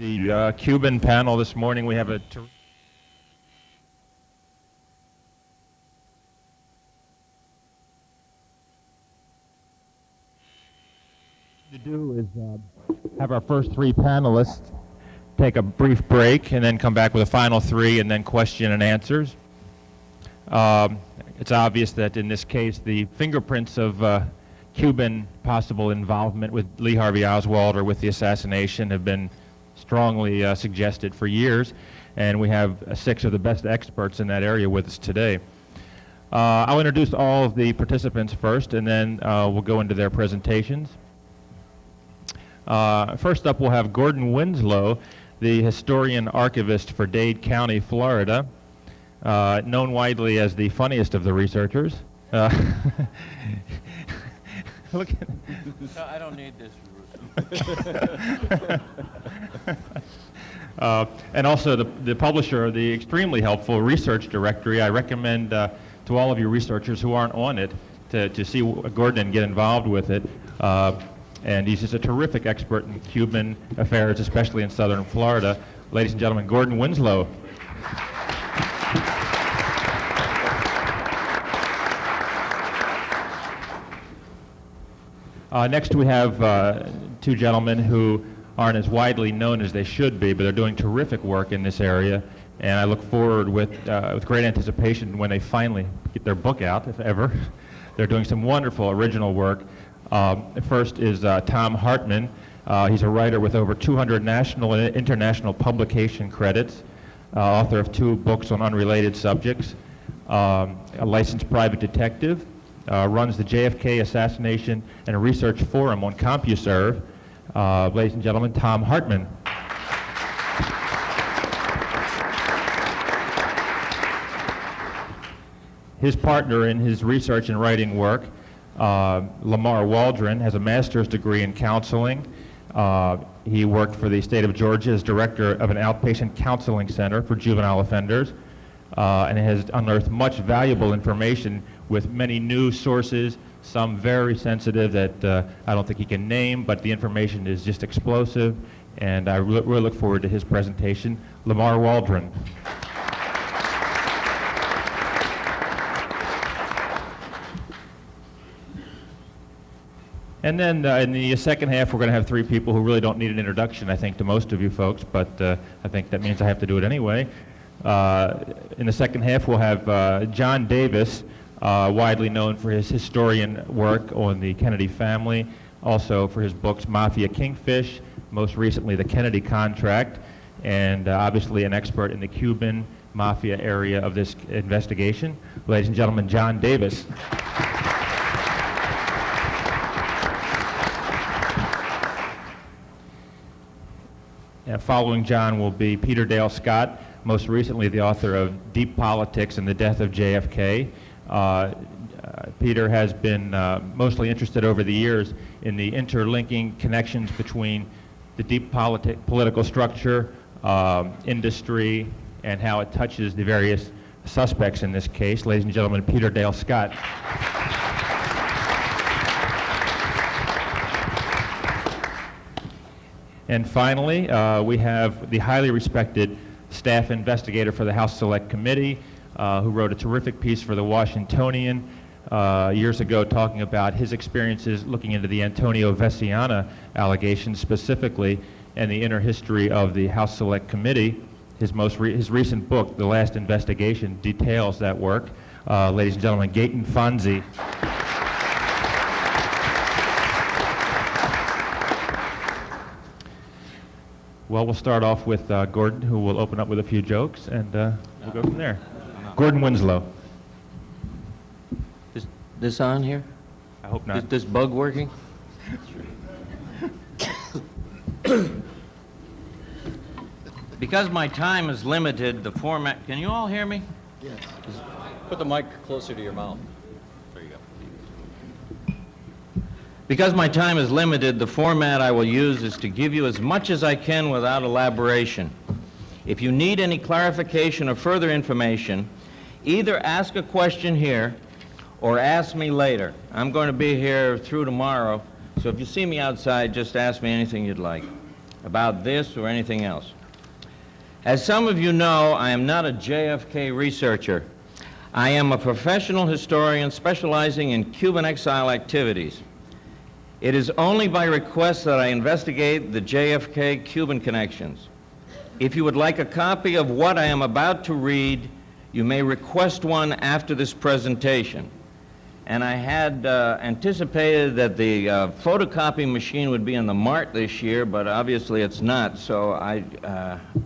The Cuban panel this morning, we have a to do is have our first three panelists take a brief break and then come back with a final three and then question and answers. It's obvious that in this case the fingerprints of Cuban possible involvement with Lee Harvey Oswald or with the assassination have been strongly suggested for years, and we have six of the best experts in that area with us today. I'll introduce all of the participants first, and then we'll go into their presentations. First up, we'll have Gordon Winslow, the historian archivist for Dade County, Florida, known widely as the funniest of the researchers. Look at no, I don't need this. And also the publisher of the extremely helpful research directory. I recommend to all of you researchers who aren't on it to see Gordon and get involved with it. And he's just a terrific expert in Cuban affairs, especially in southern Florida. Ladies and gentlemen, Gordon Winslow. Next we have two gentlemen who aren't as widely known as they should be, but they're doing terrific work in this area, and I look forward with great anticipation when they finally get their book out, if ever. They're doing some wonderful original work. First is Tom Hartman. He's a writer with over 200 national and international publication credits, author of 2 books on unrelated subjects, a licensed private detective, runs the JFK Assassination and a Research Forum on CompuServe. Ladies and gentlemen, Tom Hartman. His partner in his research and writing work, Lamar Waldron, has a master's degree in counseling. He worked for the state of Georgia as director of an outpatient counseling center for juvenile offenders, and has unearthed much valuable information with many new sources, some very sensitive that I don't think he can name, but the information is just explosive, and I really look forward to his presentation. Lamar Waldron. And then in the second half, we're going to have 3 people who really don't need an introduction, I think, to most of you folks, but I think that means I have to do it anyway. In the second half, we'll have John Davis, widely known for his historian work on the Kennedy family, also for his books Mafia Kingfish, most recently The Kennedy Contract, and obviously an expert in the Cuban mafia area of this investigation. Ladies and gentlemen, John Davis. And following John will be Peter Dale Scott, most recently the author of Deep Politics and the Death of JFK. Peter has been mostly interested over the years in the interlinking connections between the deep political structure, industry, and how it touches the various suspects in this case. Ladies and gentlemen, Peter Dale Scott. And finally, we have the highly respected staff investigator for the House Select Committee, who wrote a terrific piece for the Washingtonian years ago talking about his experiences looking into the Antonio Veciana allegations specifically and the inner history of the House Select Committee. His recent book, The Last Investigation, details that work. Ladies and gentlemen, Gaeton Fonzi. Well, we'll start off with Gordon, who will open up with a few jokes, and we'll go from there. Gordon Winslow. Is this on here? I hope not. Is this bug working? Because my time is limited, the format... Can you all hear me? Yes. Put the mic closer to your mouth. There you go. Because my time is limited, the format I will use is to give you as much as I can without elaboration. If you need any clarification or further information, either ask a question here or ask me later. I'm going to be here through tomorrow, so if you see me outside, just ask me anything you'd like. about this or anything else. As some of you know, I am not a JFK researcher. I am a professional historian specializing in Cuban exile activities. It is only by request that I investigate the JFK-Cuban connections. If you would like a copy of what I am about to read, you may request one after this presentation. And I had anticipated that the photocopy machine would be in the Mart this year, but obviously it's not. So I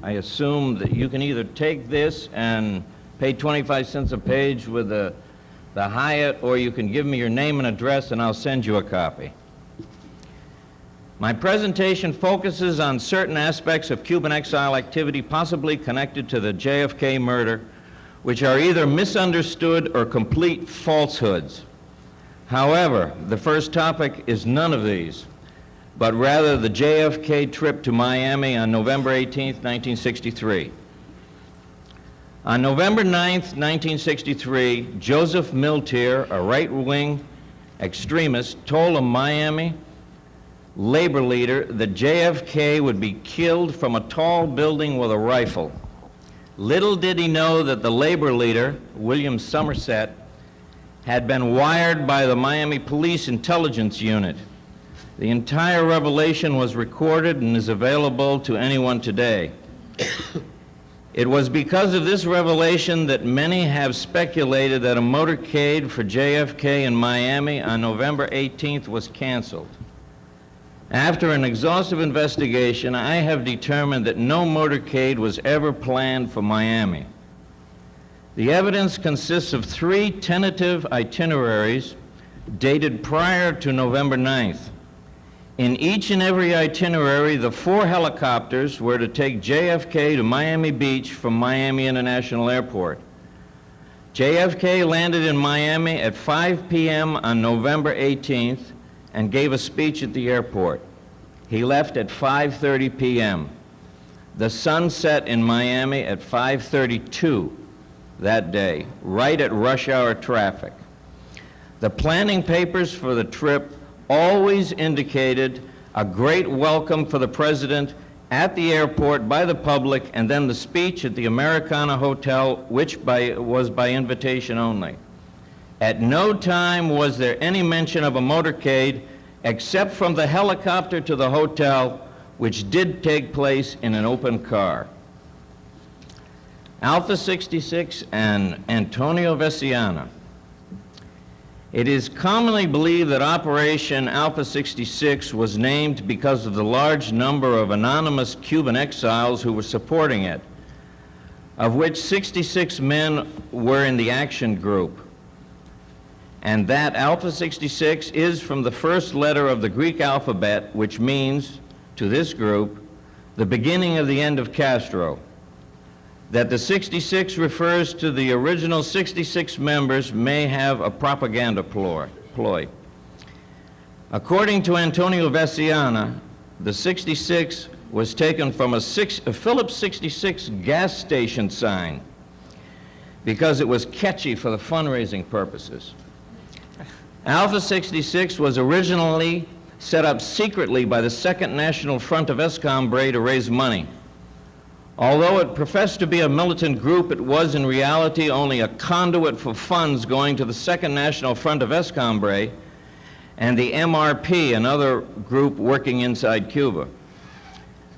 assume that you can either take this and pay 25 cents a page with the Hyatt, or you can give me your name and address and I'll send you a copy. My presentation focuses on certain aspects of Cuban exile activity possibly connected to the JFK murder, which are either misunderstood or complete falsehoods. However, the first topic is none of these, but rather the JFK trip to Miami on November 18, 1963. On November 9, 1963, Joseph Miltier, a right-wing extremist, told a Miami labor leader that JFK would be killed from a tall building with a rifle. Little did he know that the labor leader, William Somerset, had been wired by the Miami Police Intelligence Unit. The entire revelation was recorded and is available to anyone today. It was because of this revelation that many have speculated that a motorcade for JFK in Miami on November 18th was canceled. After an exhaustive investigation, I have determined that no motorcade was ever planned for Miami. The evidence consists of 3 tentative itineraries dated prior to November 9th. In each and every itinerary, the 4 helicopters were to take JFK to Miami Beach from Miami International Airport. JFK landed in Miami at 5 p.m. on November 18th and gave a speech at the airport. He left at 5:30 p.m. The sun set in Miami at 5:32 that day, right at rush hour traffic. The planning papers for the trip always indicated a great welcome for the president at the airport by the public, and then the speech at the Americana Hotel, which was by invitation only. At no time was there any mention of a motorcade except from the helicopter to the hotel, which did take place in an open car. Alpha 66 and Antonio Veciana. It is commonly believed that Operation Alpha 66 was named because of the large number of anonymous Cuban exiles who were supporting it, of which 66 men were in the action group. And that Alpha 66 is from the first letter of the Greek alphabet, which means, to this group, the beginning of the end of Castro. That the 66 refers to the original 66 members may have a propaganda ploy. According to Antonio Veciana, the 66 was taken from a Phillips 66 gas station sign because it was catchy for the fundraising purposes. Alpha 66 was originally set up secretly by the Second National Front of Escambray to raise money. Although it professed to be a militant group, it was in reality only a conduit for funds going to the Second National Front of Escambray and the MRP, another group working inside Cuba.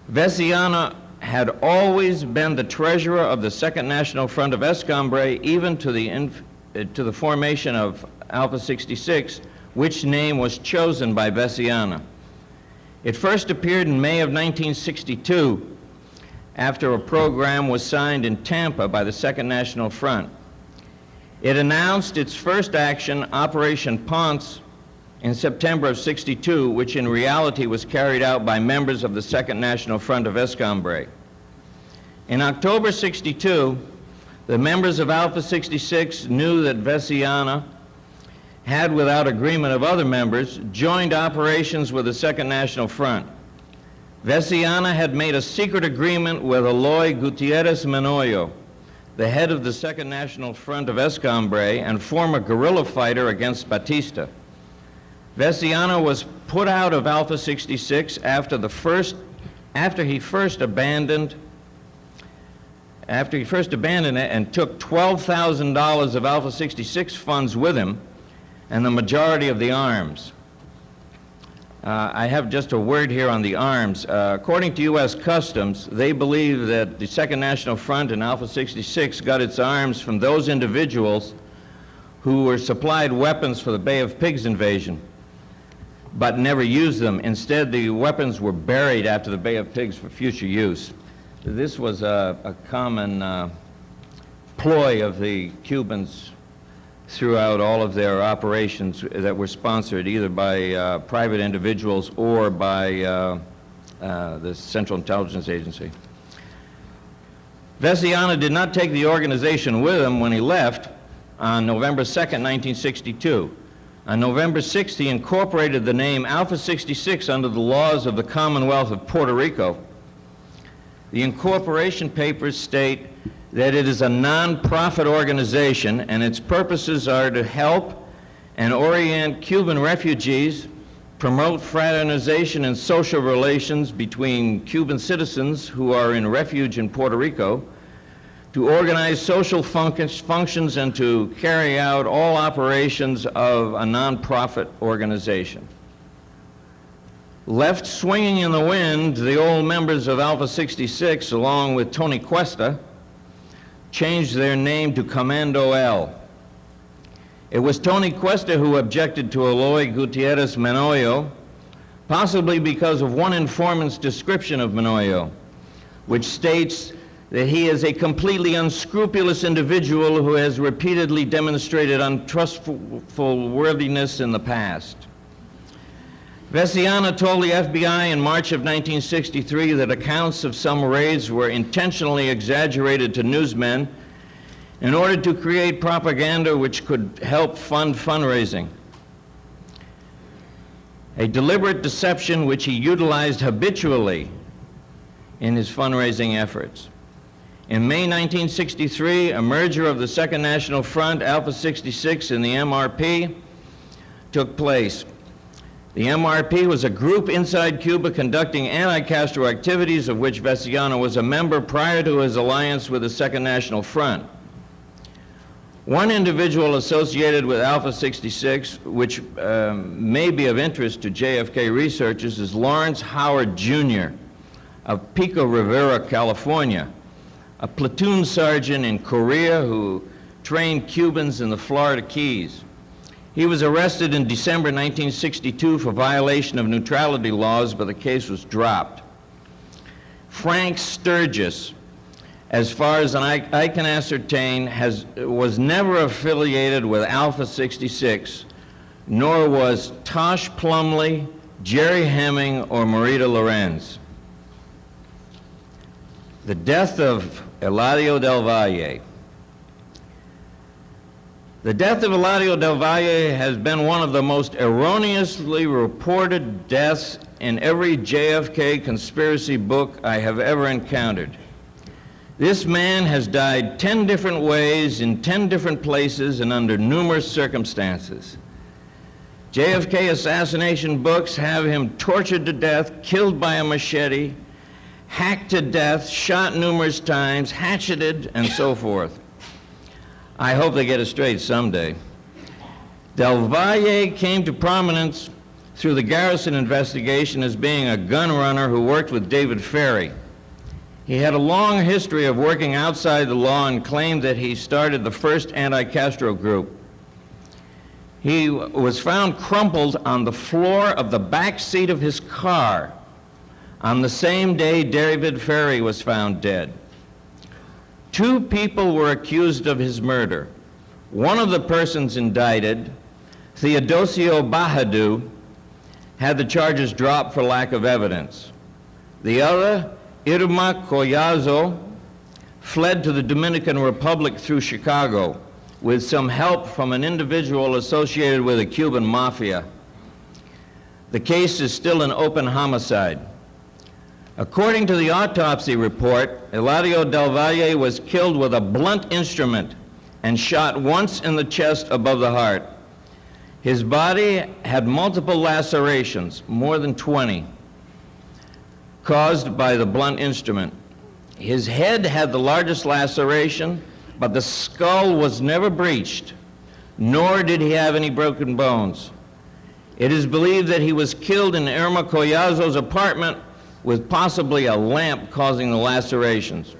Veciana had always been the treasurer of the Second National Front of Escambray, even to the formation of Alpha 66, which name was chosen by Veciana. It first appeared in May of 1962, after a program was signed in Tampa by the Second National Front. It announced its first action, Operation Ponce, in September of '62, which in reality was carried out by members of the Second National Front of Escambray. In October '62, the members of Alpha 66 knew that Veciana had, without agreement of other members, joined operations with the Second National Front. Veciana had made a secret agreement with Eloy Gutierrez Menoyo, the head of the Second National Front of Escambray and former guerrilla fighter against Batista. Veciana was put out of Alpha 66 after the first after he first abandoned it and took $12,000 of Alpha 66 funds with him and the majority of the arms. I have just a word here on the arms. According to U.S. Customs, they believe that the Second National Front and Alpha 66 got its arms from those individuals who were supplied weapons for the Bay of Pigs invasion, but never used them. Instead, the weapons were buried after the Bay of Pigs for future use. This was a common ploy of the Cubans throughout all of their operations that were sponsored either by private individuals or by the Central Intelligence Agency. Veciana did not take the organization with him when he left on November 2nd, 1962. On November 6th, he incorporated the name Alpha 66 under the laws of the Commonwealth of Puerto Rico. The incorporation papers state that it is a non-profit organization and its purposes are to help and orient Cuban refugees, promote fraternization and social relations between Cuban citizens who are in refuge in Puerto Rico, to organize social functions and to carry out all operations of a non-profit organization. Left swinging in the wind, the old members of Alpha 66, along with Tony Cuesta, changed their name to Commando L. It was Tony Cuesta who objected to Eloy Gutierrez Menoyo, possibly because of one informant's description of Menoyo, which states that he is a completely unscrupulous individual who has repeatedly demonstrated untrustful worthiness in the past. Veciana told the FBI in March of 1963 that accounts of some raids were intentionally exaggerated to newsmen in order to create propaganda which could help fund fundraising. A deliberate deception which he utilized habitually in his fundraising efforts. In May 1963, a merger of the Second National Front, Alpha 66, and the MRP took place. The MRP was a group inside Cuba conducting anti-Castro activities of which Veciana was a member prior to his alliance with the Second National Front. One individual associated with Alpha 66, which may be of interest to JFK researchers, is Lawrence Howard Jr. of Pico Rivera, California, a platoon sergeant in Korea who trained Cubans in the Florida Keys. He was arrested in December 1962 for violation of neutrality laws, but the case was dropped. Frank Sturgis, as far as I can ascertain, was never affiliated with Alpha 66, nor was Tosh Plumley, Jerry Hemming, or Marita Lorenz. The death of Eladio del Valle. The death of Eladio del Valle has been one of the most erroneously reported deaths in every JFK conspiracy book I have ever encountered. This man has died 10 different ways, in 10 different places, and under numerous circumstances. JFK assassination books have him tortured to death, killed by a machete, hacked to death, shot numerous times, hatcheted, and so forth. I hope they get it straight someday. Del Valle came to prominence through the Garrison investigation as being a gun runner who worked with David Ferry. He had a long history of working outside the law and claimed that he started the first anti-Castro group. He was found crumpled on the floor of the back seat of his car on the same day David Ferry was found dead. 2 people were accused of his murder. One of the persons indicted, Theodosio Bahadu, had the charges dropped for lack of evidence. The other, Irma Collazo, fled to the Dominican Republic through Chicago with some help from an individual associated with the Cuban mafia. The case is still an open homicide. According to the autopsy report, Eladio del Valle was killed with a blunt instrument and shot once in the chest above the heart. His body had multiple lacerations, more than 20. caused by the blunt instrument. His head had the largest laceration, but the skull was never breached, nor did he have any broken bones. It is believed that he was killed in Irma Collazo's apartment with possibly a lamp causing the lacerations.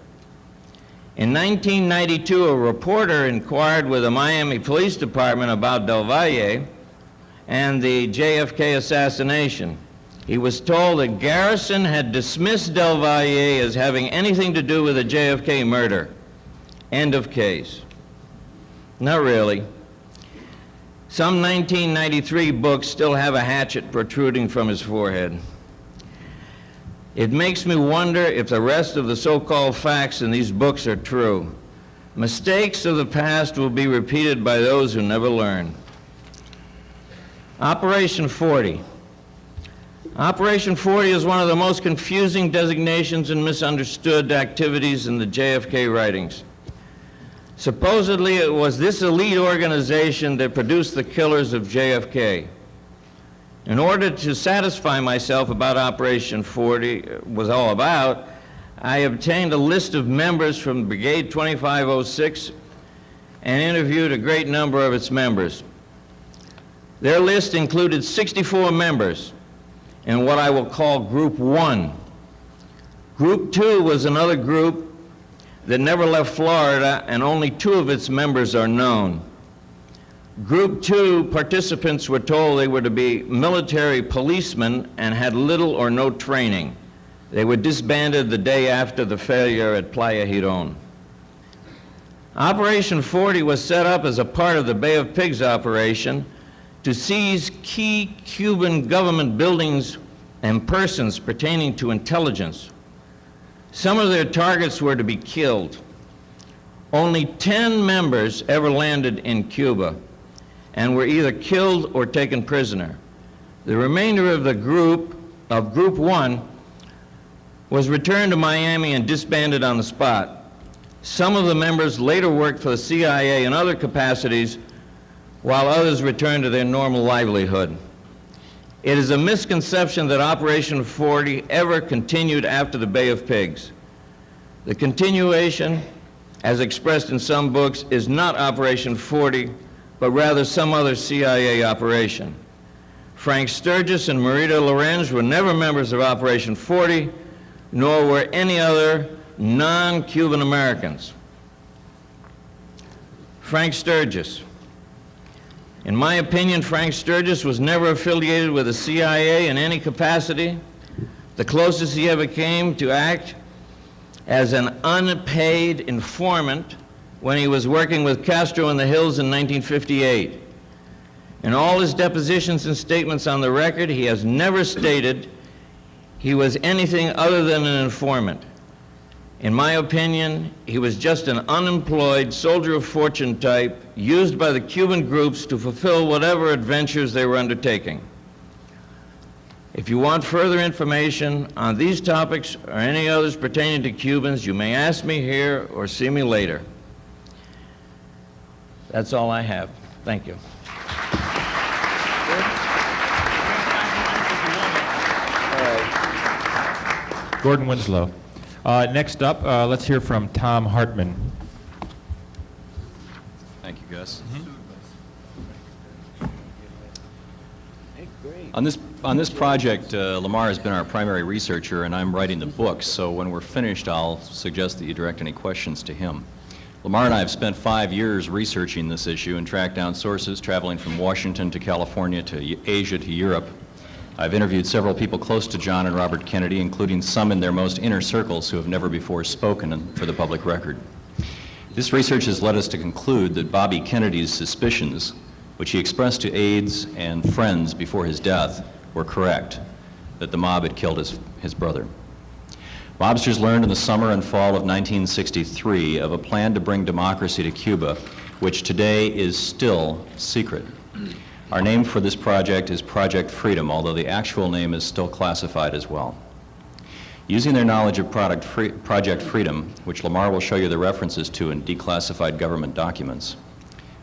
In 1992, a reporter inquired with the Miami Police Department about Del Valle and the JFK assassination. He was told that Garrison had dismissed Del Valle as having anything to do with the JFK murder. End of case. Not really. Some 1993 books still have a hatchet protruding from his forehead. It makes me wonder if the rest of the so-called facts in these books are true. Mistakes of the past will be repeated by those who never learn. Operation 40. Operation 40 is one of the most confusing designations and misunderstood activities in the JFK writings. Supposedly, it was this elite organization that produced the killers of JFK. In order to satisfy myself about Operation 40 was all about, I obtained a list of members from Brigade 2506 and interviewed a great number of its members. Their list included 64 members in what I will call Group 1. Group 2 was another group that never left Florida, and only 2 of its members are known. Group 2 participants were told they were to be military policemen and had little or no training. They were disbanded the day after the failure at Playa Girón. Operation 40 was set up as a part of the Bay of Pigs operation to seize key Cuban government buildings and persons pertaining to intelligence. Some of their targets were to be killed. Only 10 members ever landed in Cuba and were either killed or taken prisoner. The remainder of the Group 1 was returned to Miami and disbanded on the spot. Some of the members later worked for the CIA in other capacities, while others returned to their normal livelihood. It is a misconception that Operation 40 ever continued after the Bay of Pigs. The continuation, as expressed in some books, is not Operation 40, but rather some other CIA operation. Frank Sturgis and Marita Lorenz were never members of Operation 40, nor were any other non-Cuban Americans. Frank Sturgis. In my opinion, Frank Sturgis was never affiliated with the CIA in any capacity. The closest he ever came to act as an unpaid informant when he was working with Castro in the hills in 1958. In all his depositions and statements on the record, he has never stated he was anything other than an informant. In my opinion, he was just an unemployed soldier of fortune type used by the Cuban groups to fulfill whatever adventures they were undertaking. If you want further information on these topics or any others pertaining to Cubans, you may ask me here or see me later. That's all I have. Thank you. Gordon Winslow. Next up, let's hear from Tom Hartman. Thank you, Gus. Hey, great. On this project, Lamar has been our primary researcher, and I'm writing the books, so when we're finished, I'll suggest that you direct any questions to him. Lamar and I have spent 5 years researching this issue and tracked down sources traveling from Washington to California to Asia to Europe. I've interviewed several people close to John and Robert Kennedy, including some in their most inner circles who have never before spoken for the public record. This research has led us to conclude that Bobby Kennedy's suspicions, which he expressed to aides and friends before his death, were correct, that the mob had killed his brother. Mobsters learned in the summer and fall of 1963 of a plan to bring democracy to Cuba, which today is still secret. Our name for this project is Project Freedom, although the actual name is still classified as well. Using their knowledge of Project Freedom, which Lamar will show you the references to in declassified government documents,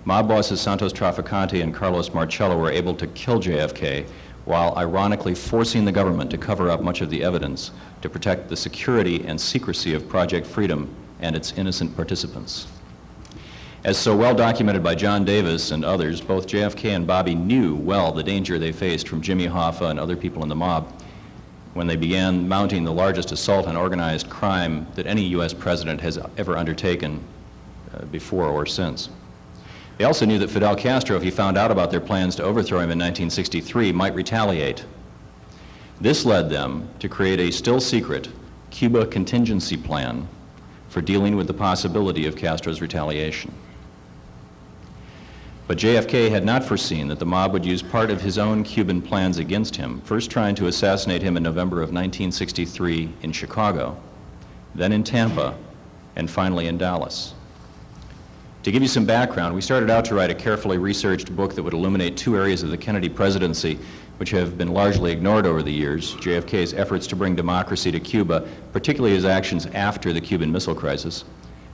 mob bosses Santos Traficante and Carlos Marcello were able to kill JFK while ironically forcing the government to cover up much of the evidence to protect the security and secrecy of Project Freedom and its innocent participants. As so well documented by John Davis and others, both JFK and Bobby knew well the danger they faced from Jimmy Hoffa and other people in the mob when they began mounting the largest assault on organized crime that any U.S. president has ever undertaken before or since. They also knew that Fidel Castro, if he found out about their plans to overthrow him in 1963, might retaliate. This led them to create a still secret Cuba contingency plan for dealing with the possibility of Castro's retaliation. But JFK had not foreseen that the mob would use part of his own Cuban plans against him, first trying to assassinate him in November of 1963 in Chicago, then in Tampa, and finally in Dallas. To give you some background, we started out to write a carefully researched book that would illuminate two areas of the Kennedy presidency which have been largely ignored over the years: JFK's efforts to bring democracy to Cuba, particularly his actions after the Cuban Missile Crisis,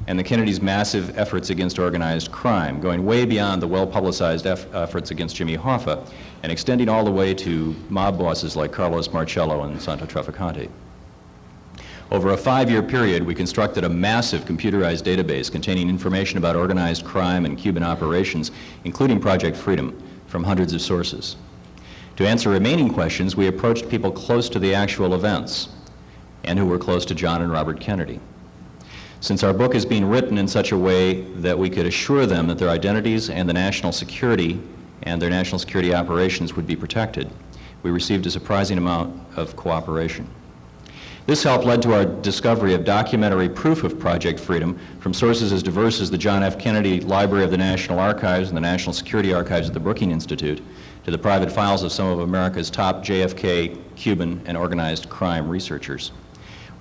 and the Kennedys' massive efforts against organized crime, going way beyond the well-publicized efforts against Jimmy Hoffa and extending all the way to mob bosses like Carlos Marcello and Santo Trafficante. Over a 5-year period, we constructed a massive computerized database containing information about organized crime and Cuban operations, including Project Freedom, from hundreds of sources. To answer remaining questions, we approached people close to the actual events and who were close to John and Robert Kennedy. Since our book is being written in such a way that we could assure them that their identities and the national security and their national security operations would be protected, we received a surprising amount of cooperation. This help led to our discovery of documentary proof of Project Freedom from sources as diverse as the John F. Kennedy Library of the National Archives and the National Security Archives at the Brookings Institute, to the private files of some of America's top JFK, Cuban, and organized crime researchers.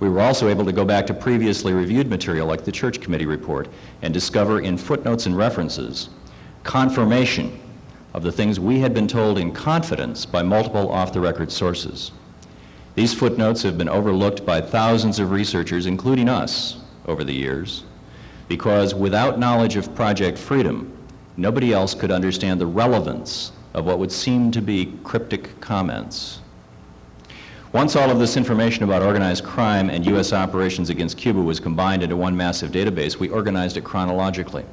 We were also able to go back to previously reviewed material like the Church Committee report and discover in footnotes and references confirmation of the things we had been told in confidence by multiple off-the-record sources. These footnotes have been overlooked by thousands of researchers, including us, over the years, because without knowledge of Project Freedom, nobody else could understand the relevance of what would seem to be cryptic comments. Once all of this information about organized crime and U.S. operations against Cuba was combined into one massive database, we organized it chronologically.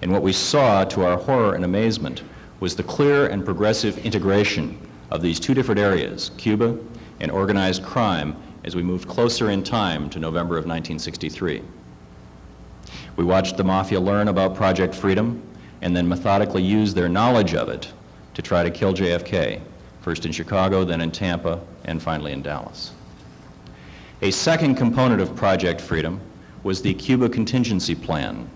And what we saw, to our horror and amazement, was the clear and progressive integration of these two different areas, Cuba and organized crime, as we moved closer in time to November of 1963. We watched the Mafia learn about Project Freedom and then methodically use their knowledge of it to try to kill JFK, first in Chicago, then in Tampa, and finally in Dallas. A second component of Project Freedom was the Cuba contingency plan.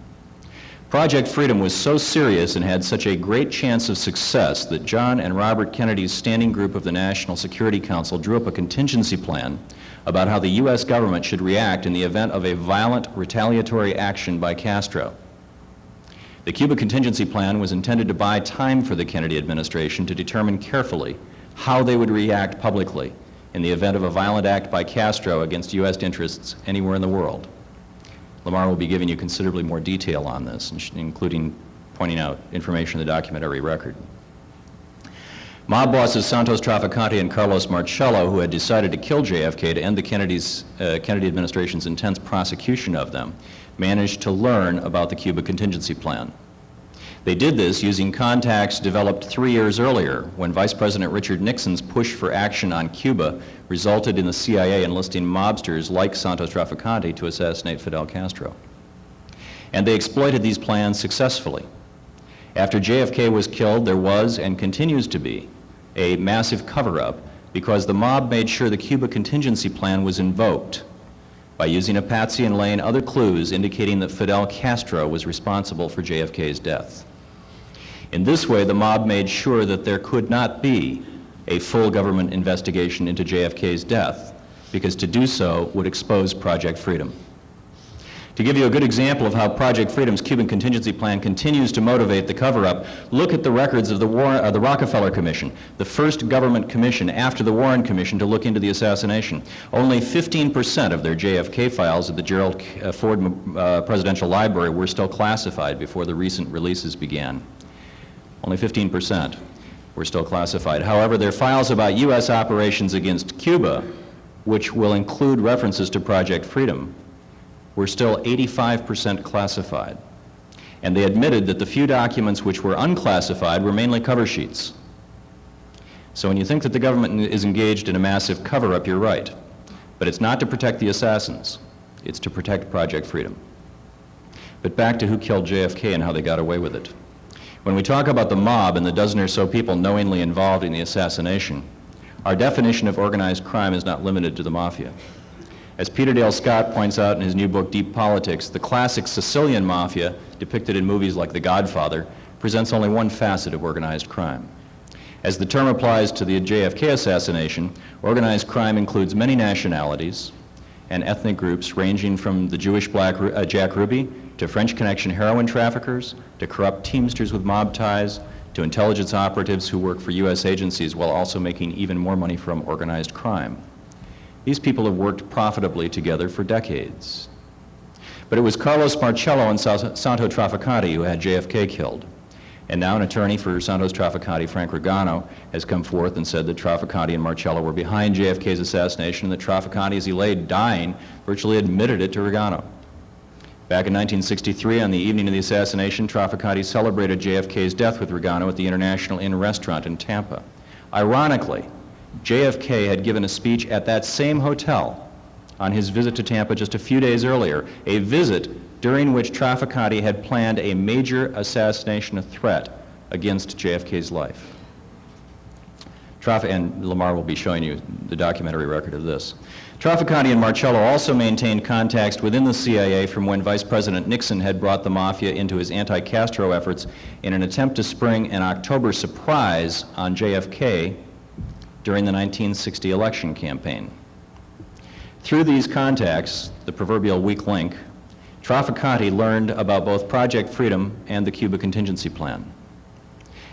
Project Freedom was so serious and had such a great chance of success that John and Robert Kennedy's standing group of the National Security Council drew up a contingency plan about how the U.S. government should react in the event of a violent retaliatory action by Castro. The Cuba contingency plan was intended to buy time for the Kennedy administration to determine carefully how they would react publicly in the event of a violent act by Castro against U.S. interests anywhere in the world. Lamar will be giving you considerably more detail on this, including pointing out information in the documentary record. Mob bosses Santos Trafficante and Carlos Marcello, who had decided to kill JFK to end the Kennedy administration's intense prosecution of them, managed to learn about the Cuba contingency plan. They did this using contacts developed 3 years earlier, when Vice President Richard Nixon's push for action on Cuba resulted in the CIA enlisting mobsters like Santos Trafficante to assassinate Fidel Castro. And they exploited these plans successfully. After JFK was killed, there was, and continues to be, a massive cover-up because the mob made sure the Cuba contingency plan was invoked by using a patsy and laying other clues indicating that Fidel Castro was responsible for JFK's death. In this way, the mob made sure that there could not be a full government investigation into JFK's death, because to do so would expose Project Freedom. To give you a good example of how Project Freedom's Cuban contingency plan continues to motivate the cover-up, look at the records of the Rockefeller Commission, the first government commission after the Warren Commission to look into the assassination. Only 15% of their JFK files at the Gerald Ford Presidential Library were still classified before the recent releases began. Only 15%. were still classified. However, their files about U.S. operations against Cuba, which will include references to Project Freedom, were still 85% classified. And they admitted that the few documents which were unclassified were mainly cover sheets. So when you think that the government is engaged in a massive cover-up, you're right. But it's not to protect the assassins. It's to protect Project Freedom. But back to who killed JFK and how they got away with it. When we talk about the mob and the dozen or so people knowingly involved in the assassination, our definition of organized crime is not limited to the mafia. As Peter Dale Scott points out in his new book, Deep Politics, the classic Sicilian mafia, depicted in movies like The Godfather, presents only one facet of organized crime. As the term applies to the JFK assassination, organized crime includes many nationalities and ethnic groups ranging from the Jewish Jack Ruby to French Connection heroin traffickers, to corrupt teamsters with mob ties, to intelligence operatives who work for U.S. agencies while also making even more money from organized crime. These people have worked profitably together for decades. But it was Carlos Marcello and Santo Trafficante who had JFK killed. And now an attorney for Santos Trafficante, Frank Regano, has come forth and said that Trafficante and Marcello were behind JFK's assassination, and that Trafficante, as he lay dying, virtually admitted it to Regano. Back in 1963, on the evening of the assassination, Trafficante celebrated JFK's death with Regano at the International Inn restaurant in Tampa. Ironically, JFK had given a speech at that same hotel on his visit to Tampa just a few days earlier, a visit during which Trafficante had planned a major assassination threat against JFK's life. And Lamar will be showing you the documentary record of this. Trafficante and Marcello also maintained contacts within the CIA from when Vice President Nixon had brought the mafia into his anti-Castro efforts in an attempt to spring an October surprise on JFK during the 1960 election campaign. Through these contacts, the proverbial weak link, Trafficante learned about both Project Freedom and the Cuba contingency plan.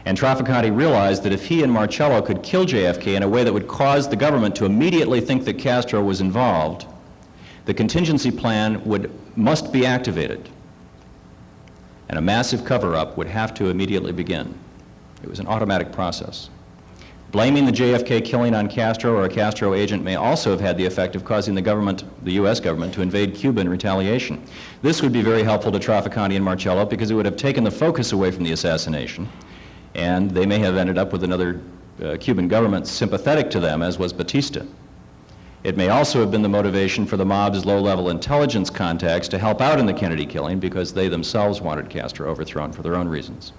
And Trafficante realized that if he and Marcello could kill JFK in a way that would cause the government to immediately think that Castro was involved, the contingency plan must be activated, and a massive cover-up would have to immediately begin. It was an automatic process. Blaming the JFK killing on Castro or a Castro agent may also have had the effect of causing the government, the U.S. government, to invade Cuba in retaliation. This would be very helpful to Trafficante and Marcello because it would have taken the focus away from the assassination, and they may have ended up with another Cuban government sympathetic to them, as was Batista. It may also have been the motivation for the mob's low-level intelligence contacts to help out in the Kennedy killing because they themselves wanted Castro overthrown for their own reasons.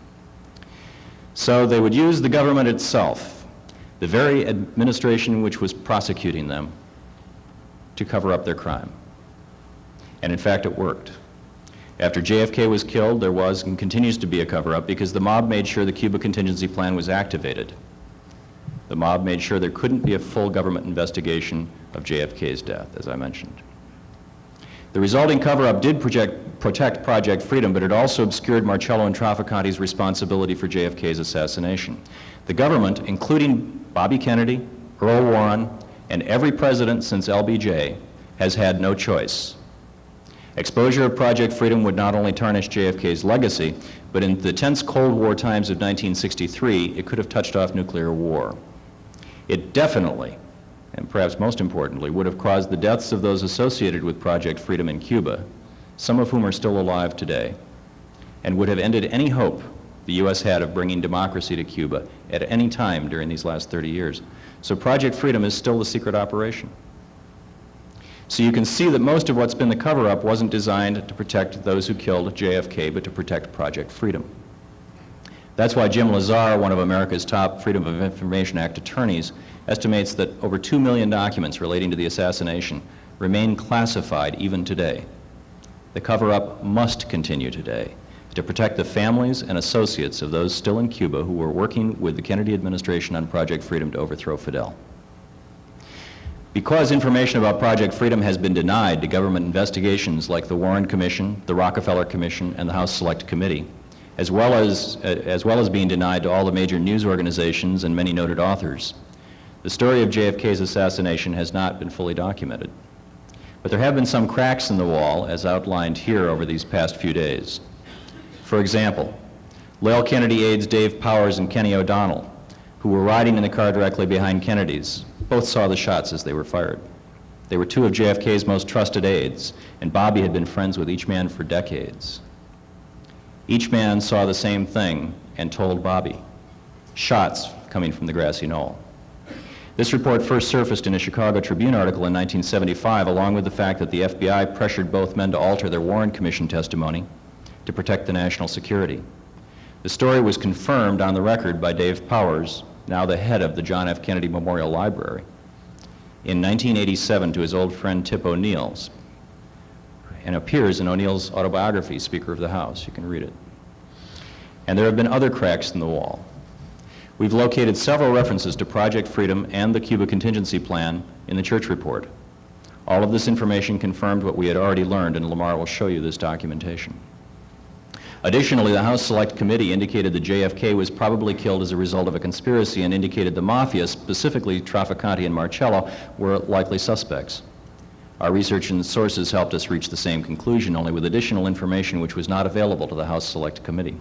So they would use the government itself, the very administration which was prosecuting them, to cover up their crime. And in fact, it worked. After JFK was killed, there was and continues to be a cover-up because the mob made sure the Cuba contingency plan was activated. The mob made sure there couldn't be a full government investigation of JFK's death, as I mentioned. The resulting cover-up did protect Project Freedom, but it also obscured Marcello and Trafficante's responsibility for JFK's assassination. The government, including Bobby Kennedy, Earl Warren, and every president since LBJ, has had no choice. Exposure of Project Freedom would not only tarnish JFK's legacy, but in the tense Cold War times of 1963, it could have touched off nuclear war. It definitely, and perhaps most importantly, would have caused the deaths of those associated with Project Freedom in Cuba, some of whom are still alive today, and would have ended any hope the U.S. had of bringing democracy to Cuba at any time during these last 30 years. So Project Freedom is still a secret operation. So you can see that most of what's been the cover-up wasn't designed to protect those who killed JFK, but to protect Project Freedom. That's why Jim Lazar, one of America's top Freedom of Information Act attorneys, estimates that over 2 million documents relating to the assassination remain classified even today. The cover-up must continue today to protect the families and associates of those still in Cuba who were working with the Kennedy administration on Project Freedom to overthrow Fidel. Because information about Project Freedom has been denied to government investigations like the Warren Commission, the Rockefeller Commission, and the House Select Committee, as well as being denied to all the major news organizations and many noted authors, the story of JFK's assassination has not been fully documented. But there have been some cracks in the wall, as outlined here over these past few days. For example, Loyal Kennedy aides Dave Powers and Kenny O'Donnell who were riding in the car directly behind Kennedy's, both saw the shots as they were fired. They were two of JFK's most trusted aides, and Bobby had been friends with each man for decades. Each man saw the same thing and told Bobby, shots coming from the grassy knoll. This report first surfaced in a Chicago Tribune article in 1975, along with the fact that the FBI pressured both men to alter their Warren Commission testimony to protect the national security. The story was confirmed on the record by Dave Powers, now the head of the John F. Kennedy Memorial Library, in 1987 to his old friend Tip O'Neill, and appears in O'Neill's autobiography, Speaker of the House. You can read it. And there have been other cracks in the wall. We've located several references to Project Freedom and the Cuba Contingency Plan in the Church Report. All of this information confirmed what we had already learned, and Lamar will show you this documentation. Additionally, the House Select Committee indicated that JFK was probably killed as a result of a conspiracy and indicated the Mafia, specifically Trafficante and Marcello, were likely suspects. Our research and sources helped us reach the same conclusion, only with additional information which was not available to the House Select Committee.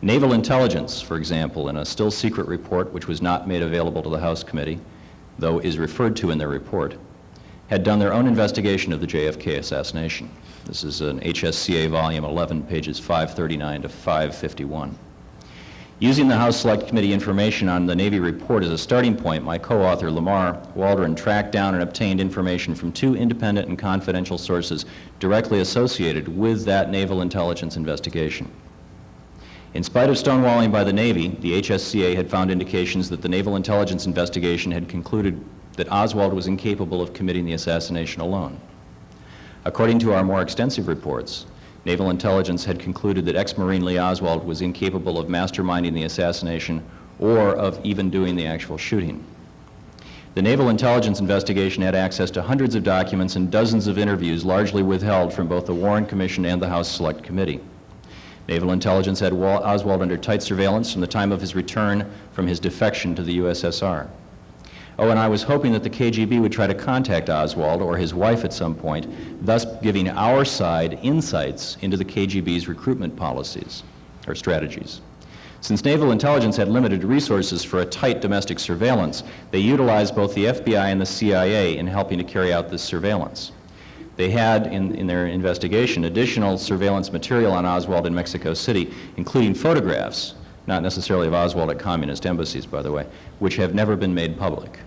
Naval intelligence, for example, in a still secret report which was not made available to the House Committee, though is referred to in their report, had done their own investigation of the JFK assassination. This is an HSCA volume 11, pages 539 to 551. Using the House Select Committee information on the Navy report as a starting point, my co-author Lamar Waldron tracked down and obtained information from two independent and confidential sources directly associated with that naval intelligence investigation. In spite of stonewalling by the Navy, the HSCA had found indications that the naval intelligence investigation had concluded that Oswald was incapable of committing the assassination alone. According to our more extensive reports, naval intelligence had concluded that ex-Marine Lee Oswald was incapable of masterminding the assassination or of even doing the actual shooting. The naval intelligence investigation had access to hundreds of documents and dozens of interviews largely withheld from both the Warren Commission and the House Select Committee. Naval intelligence had Oswald under tight surveillance from the time of his return from his defection to the USSR. Oh, and I was hoping that the KGB would try to contact Oswald or his wife at some point, thus giving our side insights into the KGB's recruitment policies or strategies. Since naval intelligence had limited resources for a tight domestic surveillance, they utilized both the FBI and the CIA in helping to carry out this surveillance. They had, in their investigation, additional surveillance material on Oswald in Mexico City, including photographs, not necessarily of Oswald at communist embassies, by the way, which have never been made public.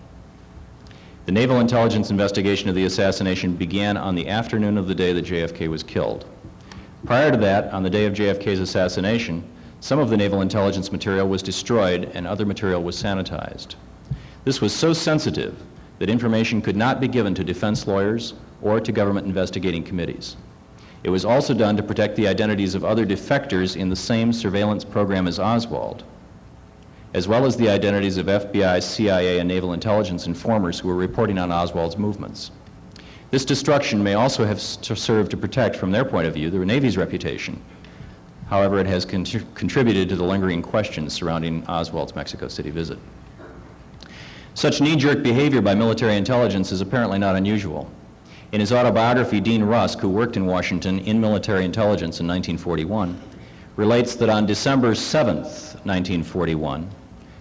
The naval intelligence investigation of the assassination began on the afternoon of the day that JFK was killed. Prior to that, on the day of JFK's assassination, some of the naval intelligence material was destroyed and other material was sanitized. This was so sensitive that information could not be given to defense lawyers or to government investigating committees. It was also done to protect the identities of other defectors in the same surveillance program as Oswald, as well as the identities of FBI, CIA, and naval intelligence informers who were reporting on Oswald's movements. This destruction may also have served to protect, from their point of view, the Navy's reputation. However, it has contributed to the lingering questions surrounding Oswald's Mexico City visit. Such knee-jerk behavior by military intelligence is apparently not unusual. In his autobiography, Dean Rusk, who worked in Washington in military intelligence in 1941, relates that on December 7th, 1941,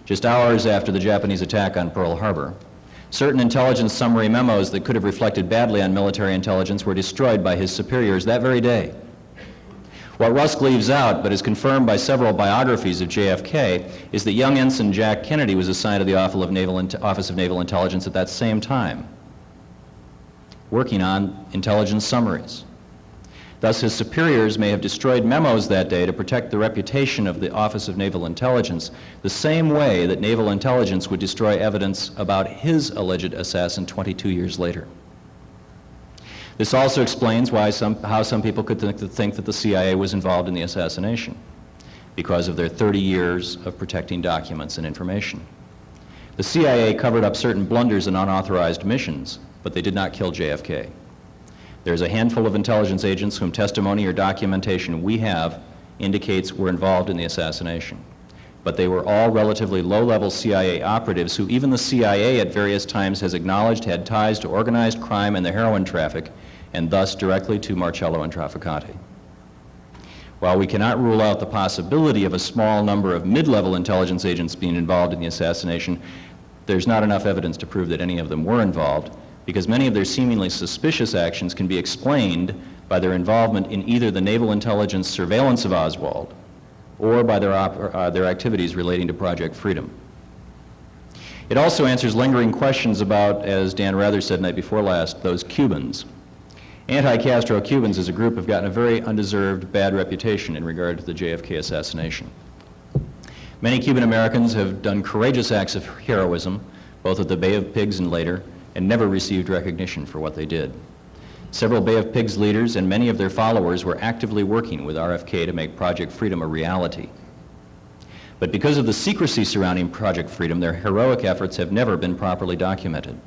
just hours after the Japanese attack on Pearl Harbor, certain intelligence summary memos that could have reflected badly on military intelligence were destroyed by his superiors that very day. What Rusk leaves out, but is confirmed by several biographies of JFK, is that young Ensign Jack Kennedy was assigned to the Office of Naval Intelligence at that same time, working on intelligence summaries. Thus, his superiors may have destroyed memos that day to protect the reputation of the Office of Naval Intelligence, the same way that naval intelligence would destroy evidence about his alleged assassin 22 years later. This also explains how some people could think that the CIA was involved in the assassination, because of their 30 years of protecting documents and information. The CIA covered up certain blunders and unauthorized missions, but they did not kill JFK. There's a handful of intelligence agents whom testimony or documentation we have indicates were involved in the assassination. But they were all relatively low-level CIA operatives who even the CIA at various times has acknowledged had ties to organized crime and the heroin traffic, and thus directly to Marcello and Trafficante. While we cannot rule out the possibility of a small number of mid-level intelligence agents being involved in the assassination, there's not enough evidence to prove that any of them were involved, because many of their seemingly suspicious actions can be explained by their involvement in either the naval intelligence surveillance of Oswald or by their activities relating to Project Freedom. It also answers lingering questions about, as Dan Rather said night before last, those Cubans. Anti-Castro Cubans as a group have gotten a very undeserved bad reputation in regard to the JFK assassination. Many Cuban Americans have done courageous acts of heroism, both at the Bay of Pigs and later, and never received recognition for what they did. Several Bay of Pigs leaders and many of their followers were actively working with RFK to make Project Freedom a reality. But because of the secrecy surrounding Project Freedom, their heroic efforts have never been properly documented.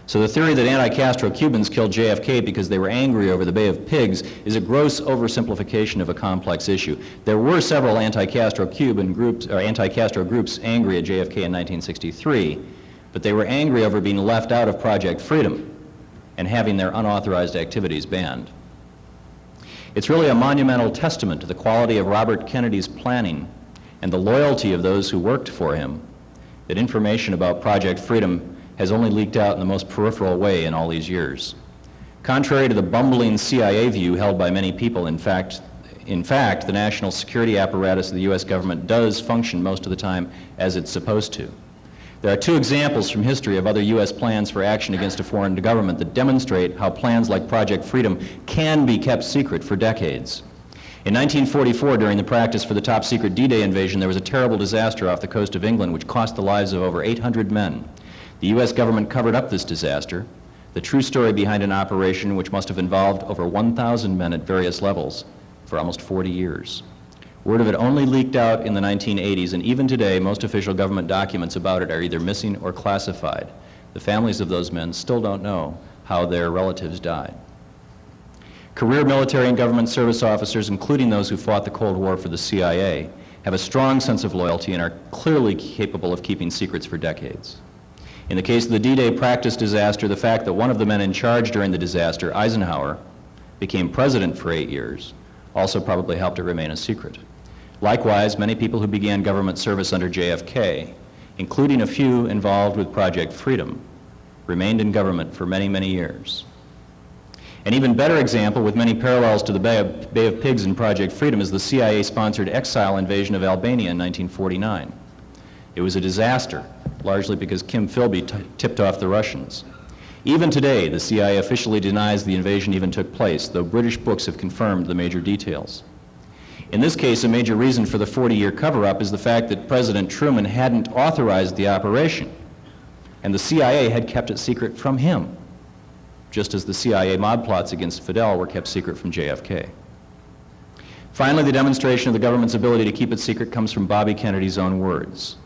So the theory that anti-Castro Cubans killed JFK because they were angry over the Bay of Pigs is a gross oversimplification of a complex issue. There were several anti-Castro Cuban groups, or anti-Castro groups angry at JFK in 1963, but they were angry over being left out of Project Freedom and having their unauthorized activities banned. It's really a monumental testament to the quality of Robert Kennedy's planning and the loyalty of those who worked for him that information about Project Freedom has only leaked out in the most peripheral way in all these years. Contrary to the bumbling CIA view held by many people, in fact, the national security apparatus of the U.S. government does function most of the time as it's supposed to. There are two examples from history of other U.S. plans for action against a foreign government that demonstrate how plans like Project Freedom can be kept secret for decades. In 1944, during the practice for the top-secret D-Day invasion, there was a terrible disaster off the coast of England which cost the lives of over 800 men. The U.S. government covered up this disaster, the true story behind an operation which must have involved over 1,000 men at various levels for almost 40 years. Word of it only leaked out in the 1980s, and even today, most official government documents about it are either missing or classified. The families of those men still don't know how their relatives died. Career military and government service officers, including those who fought the Cold War for the CIA, have a strong sense of loyalty and are clearly capable of keeping secrets for decades. In the case of the D-Day practice disaster, the fact that one of the men in charge during the disaster, Eisenhower, became president for 8 years also probably helped it remain a secret. Likewise, many people who began government service under JFK, including a few involved with Project Freedom, remained in government for many, many years. An even better example, with many parallels to the Bay of Pigs and Project Freedom, is the CIA-sponsored exile invasion of Albania in 1949. It was a disaster, largely because Kim Philby tipped off the Russians. Even today, the CIA officially denies the invasion even took place, though British books have confirmed the major details. In this case, a major reason for the 40-year cover-up is the fact that President Truman hadn't authorized the operation, and the CIA had kept it secret from him, just as the CIA mob plots against Fidel were kept secret from JFK. Finally, the demonstration of the government's ability to keep it secret comes from Bobby Kennedy's own words.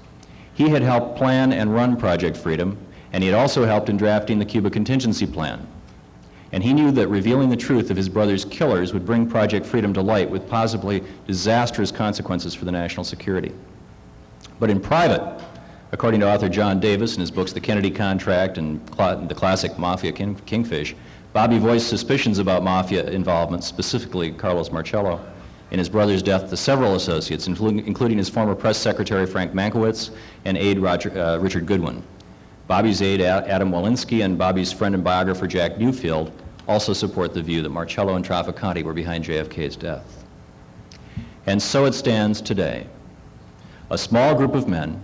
He had helped plan and run Project Freedom, and he had also helped in drafting the Cuba contingency plan. And he knew that revealing the truth of his brother's killers would bring Project Freedom to light with possibly disastrous consequences for the national security. But in private, according to author John Davis in his books The Kennedy Contract and the classic Mafia Kingfish, Bobby voiced suspicions about Mafia involvement, specifically Carlos Marcello, in his brother's death to several associates, including his former press secretary Frank Mankiewicz and aide Richard Goodwin. Bobby's aide Adam Walensky and Bobby's friend and biographer Jack Newfield also support the view that Marcello and Trafficante were behind JFK's death. And so it stands today. A small group of men,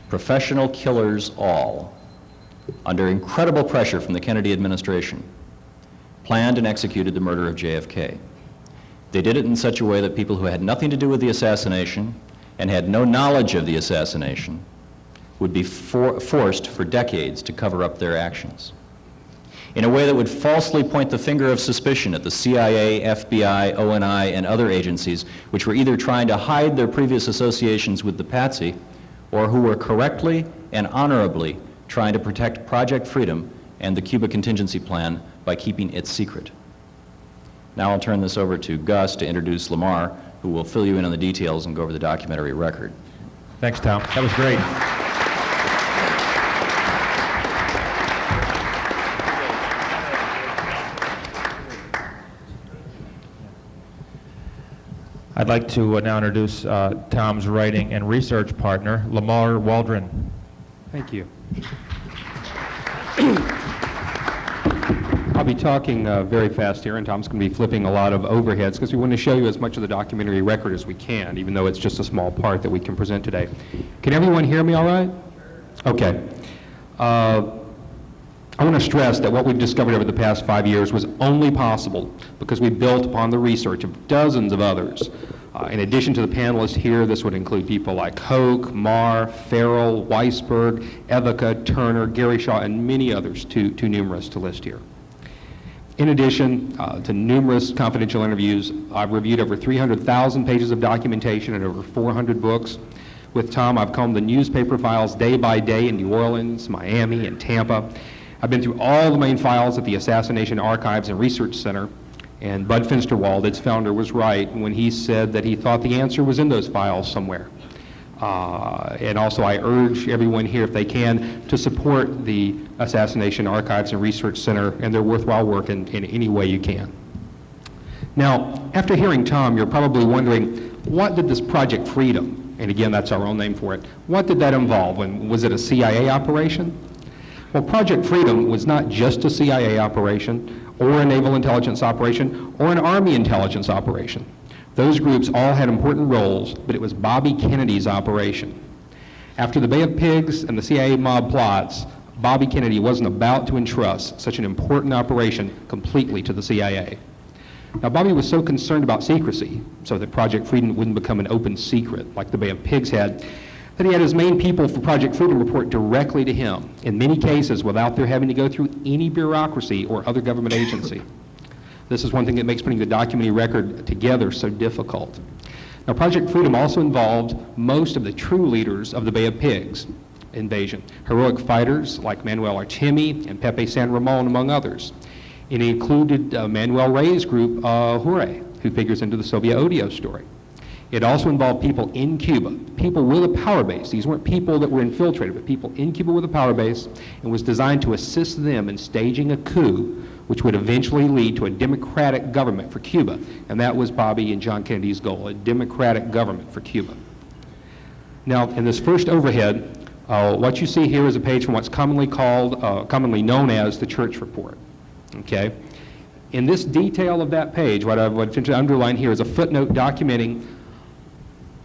professional killers all, under incredible pressure from the Kennedy administration, planned and executed the murder of JFK. They did it in such a way that people who had nothing to do with the assassination and had no knowledge of the assassination would be forced for decades to cover up their actions. In a way that would falsely point the finger of suspicion at the CIA, FBI, ONI, and other agencies which were either trying to hide their previous associations with the Patsy or who were correctly and honorably trying to protect Project Freedom and the Cuba contingency plan by keeping it secret. Now I'll turn this over to Gus to introduce Lamar, who will fill you in on the details and go over the documentary record. Thanks, Tom. That was great. I'd like to now introduce Tom's writing and research partner, Lamar Waldron. Thank you. I'll be talking very fast here, and Tom's going to be flipping a lot of overheads because we want to show you as much of the documentary record as we can, even though it's just a small part that we can present today. Can everyone hear me all right? Okay. I want to stress that what we've discovered over the past 5 years was only possible because we built upon the research of dozens of others. In addition to the panelists here, this would include people like Hoke, Marr, Farrell, Weisberg, Evica, Turner, Gary Shaw, and many others, too numerous to list here. In addition to numerous confidential interviews, I've reviewed over 300,000 pages of documentation and over 400 books. With Tom, I've combed the newspaper files day by day in New Orleans, Miami, and Tampa. I've been through all the main files at the Assassination Archives and Research Center, and Bud Finsterwald, its founder, was right when he said that he thought the answer was in those files somewhere. And also I urge everyone here, if they can, to support the Assassination Archives and Research Center and their worthwhile work in any way you can. Now, after hearing Tom, you're probably wondering, what did this Project Freedom, and again, that's our own name for it, what did that involve? And was it a CIA operation? Well, Project Freedom was not just a CIA operation, or a naval intelligence operation, or an Army intelligence operation. Those groups all had important roles, but it was Bobby Kennedy's operation. After the Bay of Pigs and the CIA mob plots, Bobby Kennedy wasn't about to entrust such an important operation completely to the CIA. Now, Bobby was so concerned about secrecy, so that Project Freedom wouldn't become an open secret like the Bay of Pigs had, that he had his main people for Project Freedom report directly to him, in many cases without their having to go through any bureaucracy or other government agency. This is one thing that makes putting the documentary record together so difficult. Now, Project Freedom also involved most of the true leaders of the Bay of Pigs invasion, heroic fighters like Manuel Artemi and Pepe San Ramon, among others. It included Manuel Rey's group, Hure, who figures into the Soviet Odio story. It also involved people in Cuba, people with a power base. These weren't people that were infiltrated, but people in Cuba with a power base, and was designed to assist them in staging a coup which would eventually lead to a democratic government for Cuba. And that was Bobby and John Kennedy's goal, a democratic government for Cuba. Now, in this first overhead, what you see here is a page from what's commonly known as the Church Report. Okay? In this detail of that page, what I've underlined here is a footnote documenting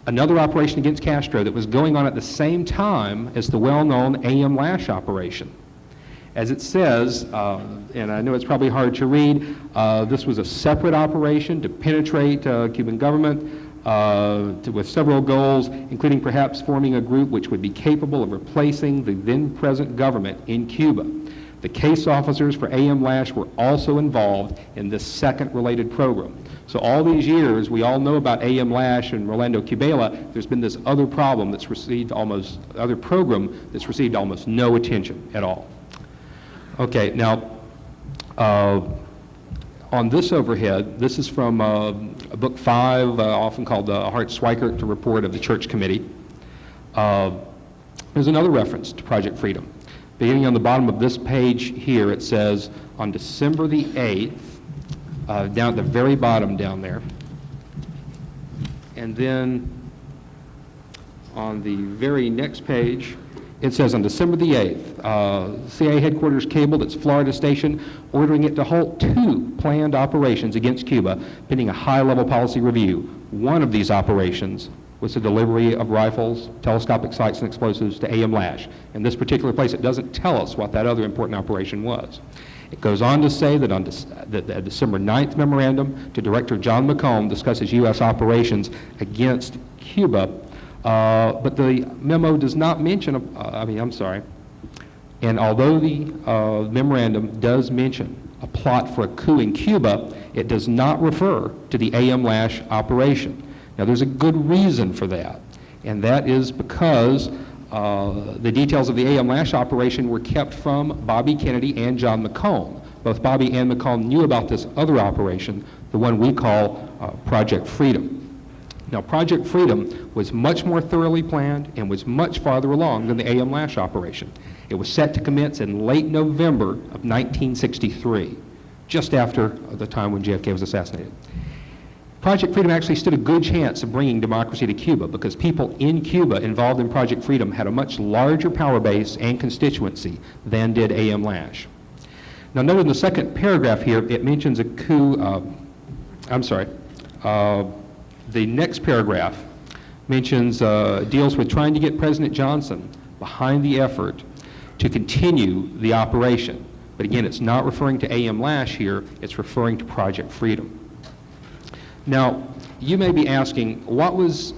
another operation against Castro that was going on at the same time as the well-known A.M. Lash operation. As it says, and I know it's probably hard to read, this was a separate operation to penetrate Cuban government with several goals, including perhaps forming a group which would be capable of replacing the then-present government in Cuba. The case officers for A.M. Lash were also involved in this second related program. So all these years, we all know about A.M. Lash and Rolando Cubela. There's been this other program that's received almost no attention at all. Okay, now, on this overhead, this is from book 5, often called the Hart-Schweikert Report of the Church Committee. There's another reference to Project Freedom. Beginning on the bottom of this page here, it says, on December the 8th, down at the very bottom down there, and then on the very next page, it says on December the 8th, CIA headquarters cabled its Florida station, ordering it to halt 2 planned operations against Cuba, pending a high-level policy review. One of these operations was the delivery of rifles, telescopic sights, and explosives to A.M. Lash. In this particular place, it doesn't tell us what that other important operation was. It goes on to say that the December 9th memorandum to Director John McComb discusses U.S. operations against Cuba, but the memo does not mention, and although the memorandum does mention a plot for a coup in Cuba, it does not refer to the A.M. Lash operation. Now, there's a good reason for that, and that is because the details of the A.M. Lash operation were kept from Bobby Kennedy and John McComb. Both Bobby and McComb knew about this other operation, the one we call Project Freedom. Now, Project Freedom was much more thoroughly planned and was much farther along than the A.M. Lash operation. It was set to commence in late November of 1963, just after the time when JFK was assassinated. Project Freedom actually stood a good chance of bringing democracy to Cuba because people in Cuba involved in Project Freedom had a much larger power base and constituency than did A.M. Lash. Now note in the second paragraph here, it mentions a coup, the next paragraph mentions, deals with trying to get President Johnson behind the effort to continue the operation. But again, it's not referring to A.M. Lash here, it's referring to Project Freedom. Now, you may be asking, was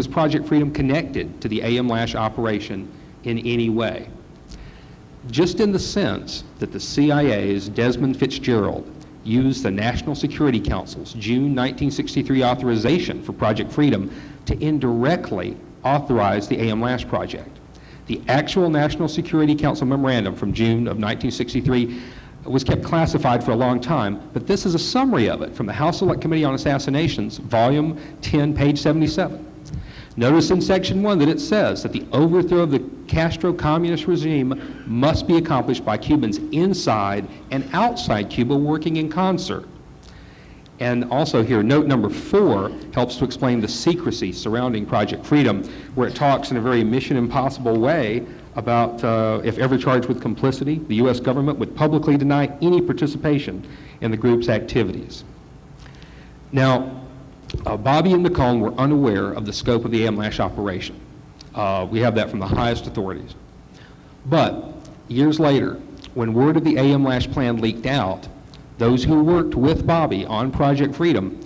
Project Freedom connected to the A.M. Lash operation in any way? Just in the sense that the CIA's Desmond Fitzgerald used the National Security Council's June 1963 authorization for Project Freedom to indirectly authorize the A.M. Lash project. The actual National Security Council memorandum from June of 1963 was kept classified for a long time, but this is a summary of it from the House Select Committee on Assassinations, volume 10, page 77. Notice in section 1 that it says that the overthrow of the Castro communist regime must be accomplished by Cubans inside and outside Cuba working in concert. And also here, note number 4 helps to explain the secrecy surrounding Project Freedom, where it talks in a very Mission Impossible way about if ever charged with complicity, the U.S. government would publicly deny any participation in the group's activities. Now, Bobby and McCone were unaware of the scope of the A.M. Lash operation. We have that from the highest authorities. But years later, when word of the A.M. Lash plan leaked out, those who worked with Bobby on Project Freedom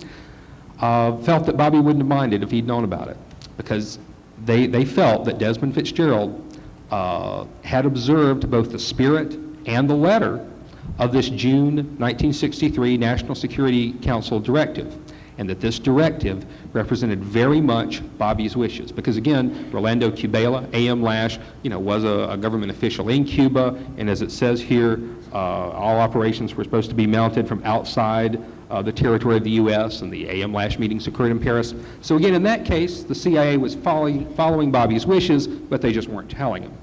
felt that Bobby wouldn't have minded if he'd known about it, because they felt that Desmond Fitzgerald had observed both the spirit and the letter of this June 1963 National Security Council directive, and that this directive represented very much Bobby's wishes. Because again, Rolando Cubela, A.M. Lash, was a government official in Cuba, and as it says here, all operations were supposed to be mounted from outside the territory of the U.S., and the A.M. Lash meetings occurred in Paris. So again, in that case, the CIA was following Bobby's wishes, but they just weren't telling him.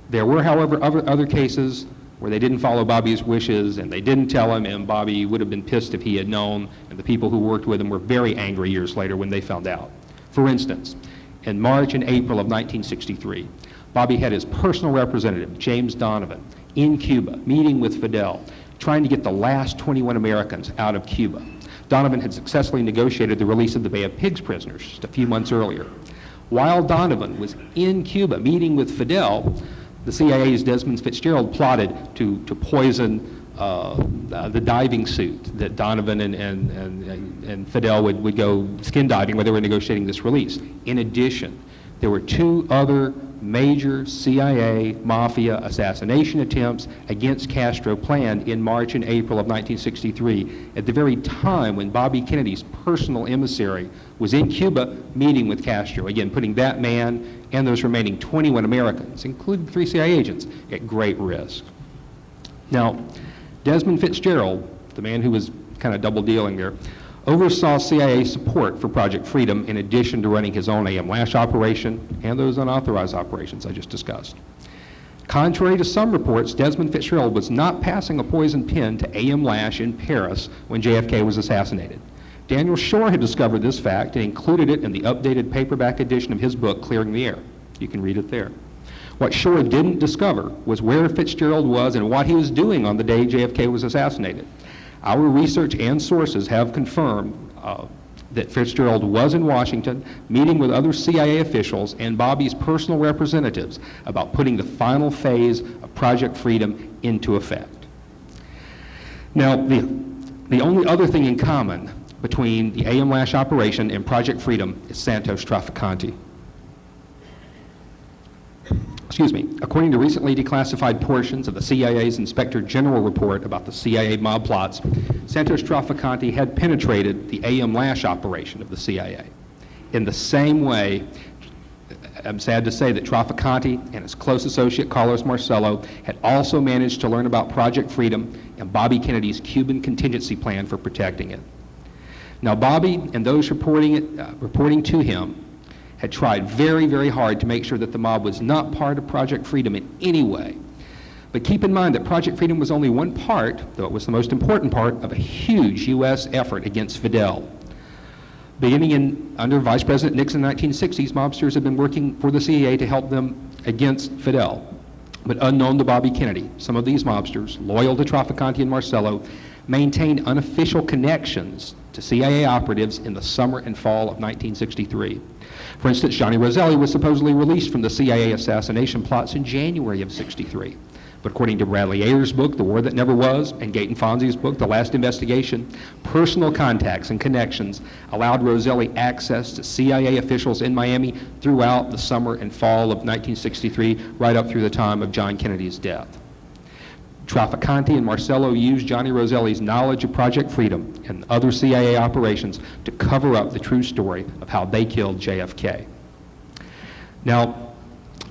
There were, however, other cases where they didn't follow Bobby's wishes and they didn't tell him, and Bobby would have been pissed if he had known, and the people who worked with him were very angry years later when they found out. For instance, in March and April of 1963, Bobby had his personal representative, James Donovan, in Cuba, meeting with Fidel, trying to get the last 21 Americans out of Cuba. Donovan had successfully negotiated the release of the Bay of Pigs prisoners just a few months earlier. While Donovan was in Cuba meeting with Fidel, the CIA's Desmond Fitzgerald plotted to poison the diving suit that Donovan and Fidel would go skin diving where they were negotiating this release. In addition, there were 2 other major CIA mafia assassination attempts against Castro planned in March and April of 1963, at the very time when Bobby Kennedy's personal emissary was in Cuba meeting with Castro, again putting that man and those remaining 21 Americans, including 3 CIA agents, at great risk. Now, Desmond Fitzgerald, the man who was kind of double dealing there, oversaw CIA support for Project Freedom in addition to running his own A.M. Lash operation and those unauthorized operations I just discussed. Contrary to some reports, Desmond Fitzgerald was not passing a poison pen to A.M. Lash in Paris when JFK was assassinated. Daniel Shore had discovered this fact and included it in the updated paperback edition of his book, Clearing the Air. You can read it there. What Shore didn't discover was where Fitzgerald was and what he was doing on the day JFK was assassinated. Our research and sources have confirmed that Fitzgerald was in Washington meeting with other CIA officials and Bobby's personal representatives about putting the final phase of Project Freedom into effect. Now, the only other thing in common between the A.M. Lash operation and Project Freedom is Santos Trafficante. According to recently declassified portions of the CIA's Inspector General report about the CIA mob plots, Santos Trafficante had penetrated the A.M. Lash operation of the CIA. In the same way, I'm sad to say that Trafficante and his close associate Carlos Marcello had also managed to learn about Project Freedom and Bobby Kennedy's Cuban contingency plan for protecting it. Now, Bobby and those reporting to him had tried very, very hard to make sure that the mob was not part of Project Freedom in any way. But keep in mind that Project Freedom was only one part, though it was the most important part, of a huge U.S. effort against Fidel. Beginning under Vice President Nixon in the 1960s, mobsters had been working for the CIA to help them against Fidel. But unknown to Bobby Kennedy, some of these mobsters, loyal to Trafficante and Marcello, maintained unofficial connections to CIA operatives in the summer and fall of 1963. For instance, Johnny Roselli was supposedly released from the CIA assassination plots in January of '63. But according to Bradley Ayer's book, The War That Never Was, and Gaeton Fonzi's book, The Last Investigation, personal contacts and connections allowed Roselli access to CIA officials in Miami throughout the summer and fall of 1963, right up through the time of John Kennedy's death. Trafficante and Marcello used Johnny Roselli's knowledge of Project Freedom and other CIA operations to cover up the true story of how they killed JFK. Now,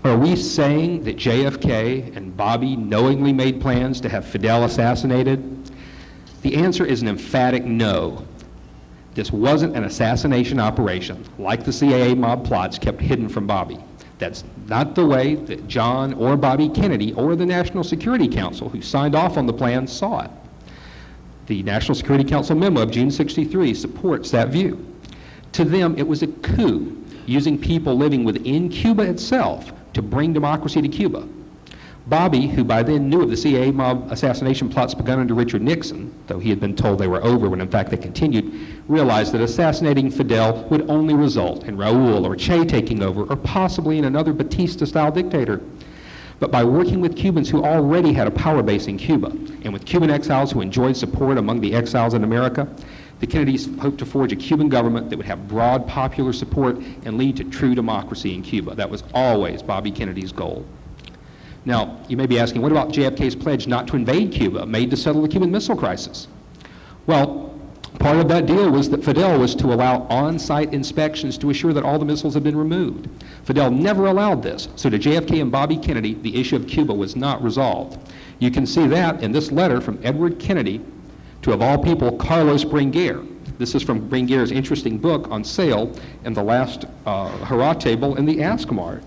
are we saying that JFK and Bobby knowingly made plans to have Fidel assassinated? The answer is an emphatic no. This wasn't an assassination operation like the CIA mob plots kept hidden from Bobby. That's not the way that John or Bobby Kennedy or the National Security Council, who signed off on the plan, saw it. The National Security Council memo of June '63 supports that view. To them, it was a coup, using people living within Cuba itself to bring democracy to Cuba. Bobby, who by then knew of the CIA mob assassination plots begun under Richard Nixon, though he had been told they were over when in fact they continued, realized that assassinating Fidel would only result in Raul or Che taking over, or possibly in another Batista-style dictator. But by working with Cubans who already had a power base in Cuba, and with Cuban exiles who enjoyed support among the exiles in America, the Kennedys hoped to forge a Cuban government that would have broad popular support and lead to true democracy in Cuba. That was always Bobby Kennedy's goal. Now, you may be asking, what about JFK's pledge not to invade Cuba, made to settle the Cuban Missile Crisis? Well, part of that deal was that Fidel was to allow on-site inspections to assure that all the missiles had been removed. Fidel never allowed this, so to JFK and Bobby Kennedy, the issue of Cuba was not resolved. You can see that in this letter from Edward Kennedy to, of all people, Carlos Bringuier. This is from Bringuier's interesting book on sale in the last hurrah table in the Ask Mart.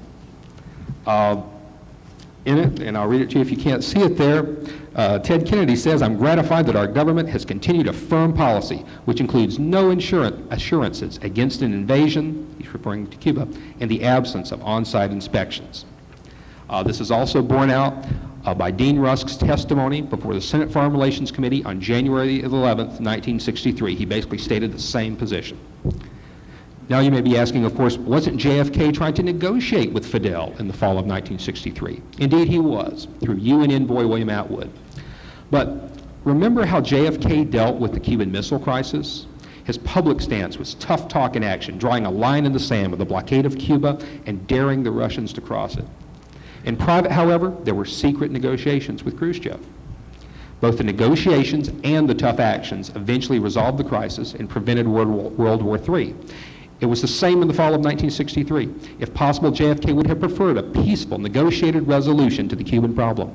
In it, and I'll read it to you if you can't see it there, Ted Kennedy says, "I'm gratified that our government has continued a firm policy, which includes no assurances against an invasion," he's referring to Cuba, "and the absence of on-site inspections." This is also borne out by Dean Rusk's testimony before the Senate Foreign Relations Committee on January 11th, 1963. He basically stated the same position. Now you may be asking, of course, wasn't JFK trying to negotiate with Fidel in the fall of 1963? Indeed he was, through UN envoy William Atwood. But remember how JFK dealt with the Cuban Missile Crisis? His public stance was tough talk and action, drawing a line in the sand with the blockade of Cuba and daring the Russians to cross it. In private, however, there were secret negotiations with Khrushchev. Both the negotiations and the tough actions eventually resolved the crisis and prevented World War III. It was the same in the fall of 1963. If possible, JFK would have preferred a peaceful, negotiated resolution to the Cuban problem.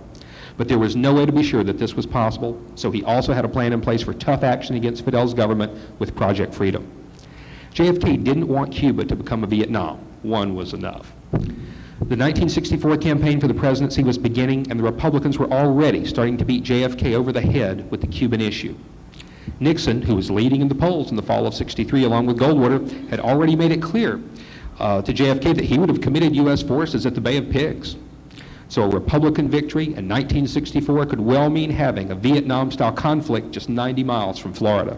But there was no way to be sure that this was possible, so he also had a plan in place for tough action against Fidel's government with Project Freedom. JFK didn't want Cuba to become a Vietnam. One was enough. The 1964 campaign for the presidency was beginning, and the Republicans were already starting to beat JFK over the head with the Cuban issue. Nixon, who was leading in the polls in the fall of '63 along with Goldwater, had already made it clear to JFK that he would have committed U.S. forces at the Bay of Pigs. So a Republican victory in 1964 could well mean having a Vietnam-style conflict just 90 miles from Florida.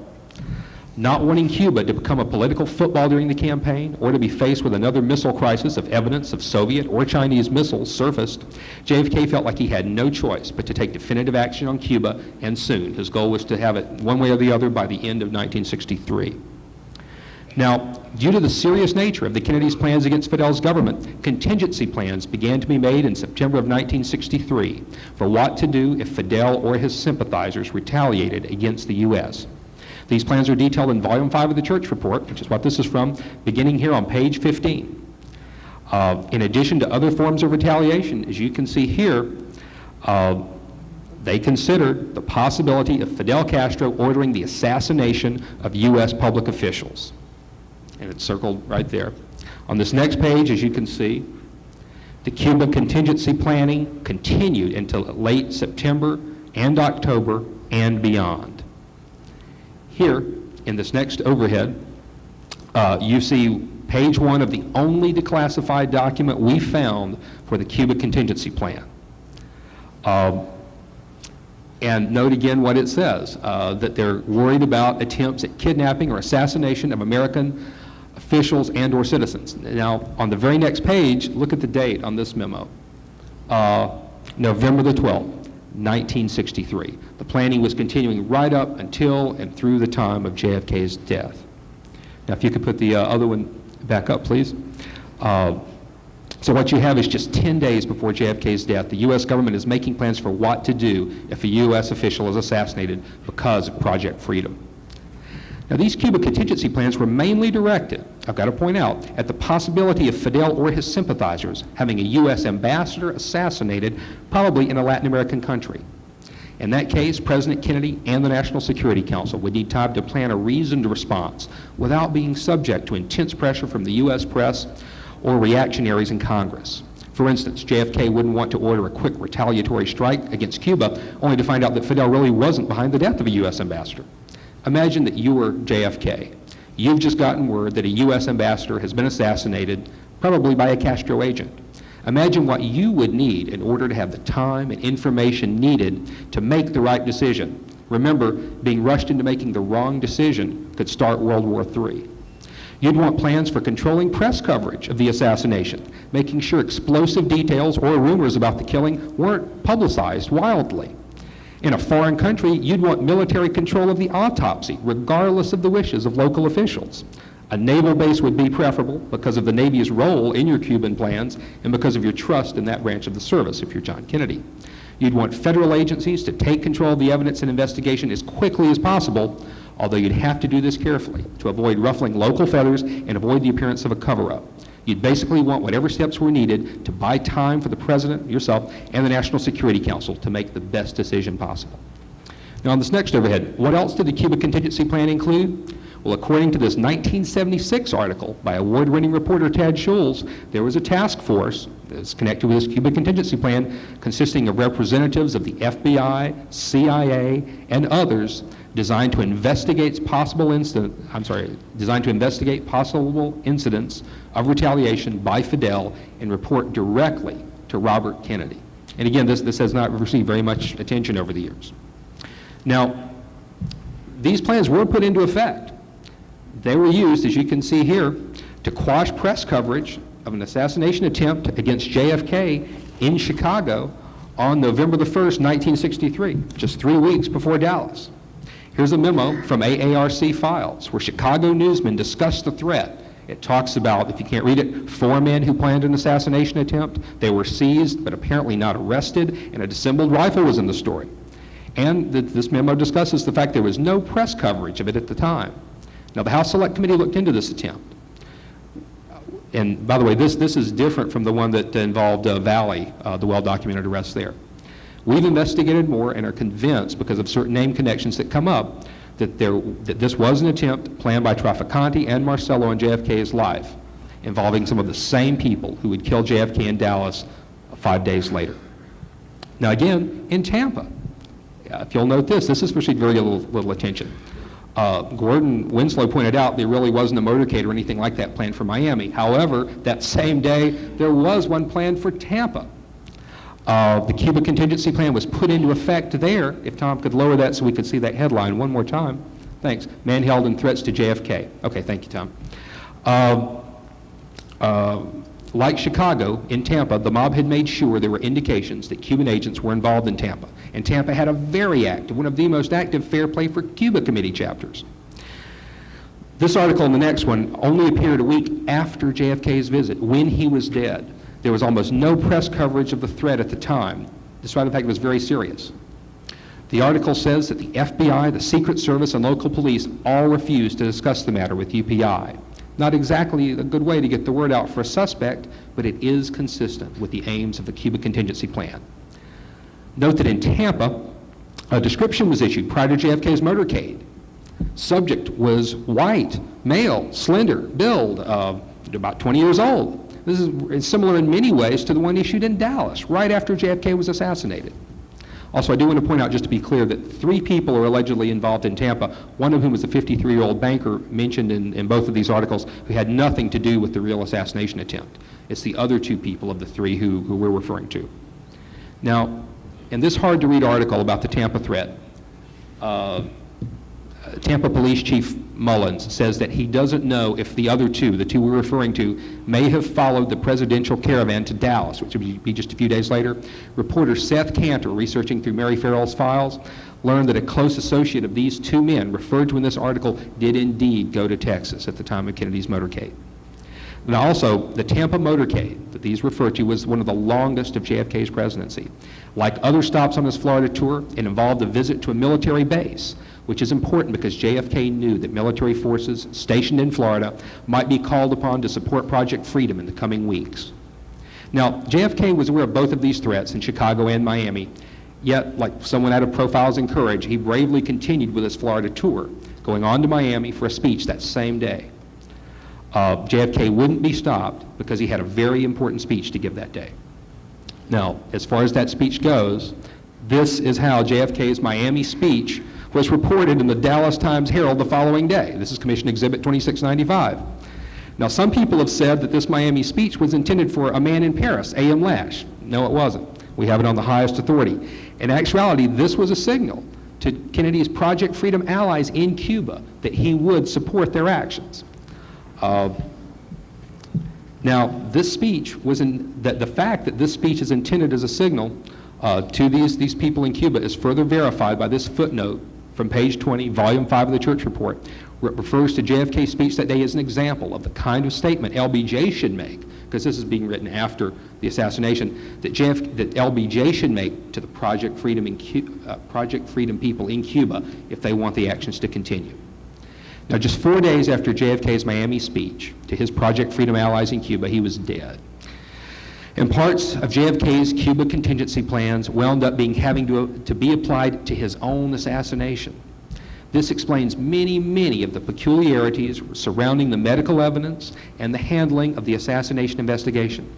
Not wanting Cuba to become a political football during the campaign or to be faced with another missile crisis if evidence of Soviet or Chinese missiles surfaced, JFK felt like he had no choice but to take definitive action on Cuba, and soon. His goal was to have it one way or the other by the end of 1963. Now, due to the serious nature of the Kennedys' plans against Fidel's government, contingency plans began to be made in September of 1963 for what to do if Fidel or his sympathizers retaliated against the U.S. These plans are detailed in Volume 5 of the Church Report, which is what this is from, beginning here on page 15. In addition to other forms of retaliation, as you can see here, they considered the possibility of Fidel Castro ordering the assassination of U.S. public officials. And it's circled right there. On this next page, as you can see, the Cuba contingency planning continued until late September and October and beyond. Here, in this next overhead, You see page 1 of the only declassified document we found for the Cuba contingency plan. And note again what it says, that they're worried about attempts at kidnapping or assassination of American officials and or citizens. Now, on the very next page, look at the date on this memo. November the 12th, 1963. The planning was continuing right up until and through the time of JFK's death. Now, if you could put the other one back up, please. So what you have is just 10 days before JFK's death, the U.S. government is making plans for what to do if a U.S. official is assassinated because of Project Freedom. Now, these Cuba contingency plans were mainly directed, I've got to point out, at the possibility of Fidel or his sympathizers having a U.S. ambassador assassinated, probably in a Latin American country. In that case, President Kennedy and the National Security Council would need time to plan a reasoned response without being subject to intense pressure from the U.S. press or reactionaries in Congress. For instance, JFK wouldn't want to order a quick retaliatory strike against Cuba only to find out that Fidel really wasn't behind the death of a U.S. ambassador. Imagine that you were JFK. You've just gotten word that a U.S. ambassador has been assassinated, probably by a Castro agent. Imagine what you would need in order to have the time and information needed to make the right decision. Remember, being rushed into making the wrong decision could start World War III. You'd want plans for controlling press coverage of the assassination, making sure explosive details or rumors about the killing weren't publicized wildly. In a foreign country, you'd want military control of the autopsy, regardless of the wishes of local officials. A naval base would be preferable because of the Navy's role in your Cuban plans and because of your trust in that branch of the service if you're John Kennedy. You'd want federal agencies to take control of the evidence and investigation as quickly as possible, although you'd have to do this carefully to avoid ruffling local feathers and avoid the appearance of a cover-up. You'd basically want whatever steps were needed to buy time for the President, yourself, and the National Security Council to make the best decision possible. Now on this next overhead, what else did the Cuba contingency plan include? Well, according to this 1976 article by award-winning reporter Tad Schulz, there was a task force that's connected with this Cuba contingency plan consisting of representatives of the FBI, CIA, and others designed to investigate possible incidents of retaliation by Fidel and report directly to Robert Kennedy. And again, this has not received very much attention over the years. Now, these plans were put into effect. They were used, as you can see here, to quash press coverage of an assassination attempt against JFK in Chicago on November the 1st, 1963, just 3 weeks before Dallas. Here's a memo from AARC files where Chicago newsmen discussed the threat. It talks about, if you can't read it, 4 men who planned an assassination attempt. They were seized, but apparently not arrested, and a disassembled rifle was in the story. And this memo discusses the fact there was no press coverage of it at the time. Now, the House Select Committee looked into this attempt. And by the way, this is different from the one that involved Valley, the well-documented arrest there. We've investigated more and are convinced, because of certain name connections that come up, that this was an attempt planned by Trafficante and Marcello on JFK's life, involving some of the same people who would kill JFK in Dallas 5 days later. Now again, in Tampa, if you'll note this has received very little attention. Gordon Winslow pointed out there really wasn't a motorcade or anything like that planned for Miami. However, that same day, there was one planned for Tampa. The Cuba contingency plan was put into effect there. If Tom could lower that so we could see that headline one more time. Thanks. Man held in threats to JFK. Okay, thank you, Tom. Like Chicago, in Tampa, the mob had made sure there were indications that Cuban agents were involved in Tampa. And Tampa had a very active, one of the most active Fair Play for Cuba Committee chapters. This article and the next one only appeared a week after JFK's visit, when he was dead. There was almost no press coverage of the threat at the time, despite the fact it was very serious. The article says that the FBI, the Secret Service, and local police all refused to discuss the matter with UPI. Not exactly a good way to get the word out for a suspect, but it is consistent with the aims of the Cuba contingency plan. Note that in Tampa, a description was issued prior to JFK's motorcade. Subject was white, male, slender, build, about 20 years old. This is similar in many ways to the one issued in Dallas right after JFK was assassinated. Also, I do want to point out, just to be clear, that 3 people are allegedly involved in Tampa, one of whom was a 53-year-old banker mentioned in both of these articles who had nothing to do with the real assassination attempt. It's the other 2 people of the 3 who we're referring to. Now, in this hard-to-read article about the Tampa threat, Tampa Police Chief Mullins says that he doesn't know if the other 2, the 2 we're referring to, may have followed the presidential caravan to Dallas, which would be just a few days later. Reporter Seth Cantor, researching through Mary Farrell's files, learned that a close associate of these 2 men, referred to in this article, did indeed go to Texas at the time of Kennedy's motorcade. Now also, the Tampa motorcade that these refer to was one of the longest of JFK's presidency. Like other stops on his Florida tour, it involved a visit to a military base, which is important because JFK knew that military forces stationed in Florida might be called upon to support Project Freedom in the coming weeks. Now, JFK was aware of both of these threats in Chicago and Miami, yet, like someone out of profiles and courage, he bravely continued with his Florida tour, going on to Miami for a speech that same day. JFK wouldn't be stopped because he had a very important speech to give that day. Now, as far as that speech goes, this is how JFK's Miami speech was reported in the Dallas Times-Herald the following day. This is Commission Exhibit 2695. Now, some people have said that this Miami speech was intended for a man in Paris, A.M. Lash. No, it wasn't. We have it on the highest authority. In actuality, this was a signal to Kennedy's Project Freedom allies in Cuba that he would support their actions. Now, this speech the fact that this speech is intended as a signal to these people in Cuba is further verified by this footnote from page 20, volume 5 of the Church Report, where it refers to JFK's speech that day as an example of the kind of statement LBJ should make, because this is being written after the assassination, that LBJ should make to the Project Freedom people in Cuba if they want the actions to continue. Now, just 4 days after JFK's Miami speech to his Project Freedom allies in Cuba, he was dead. And parts of JFK's Cuba contingency plans wound up having to be applied to his own assassination. This explains many of the peculiarities surrounding the medical evidence and the handling of the assassination investigation.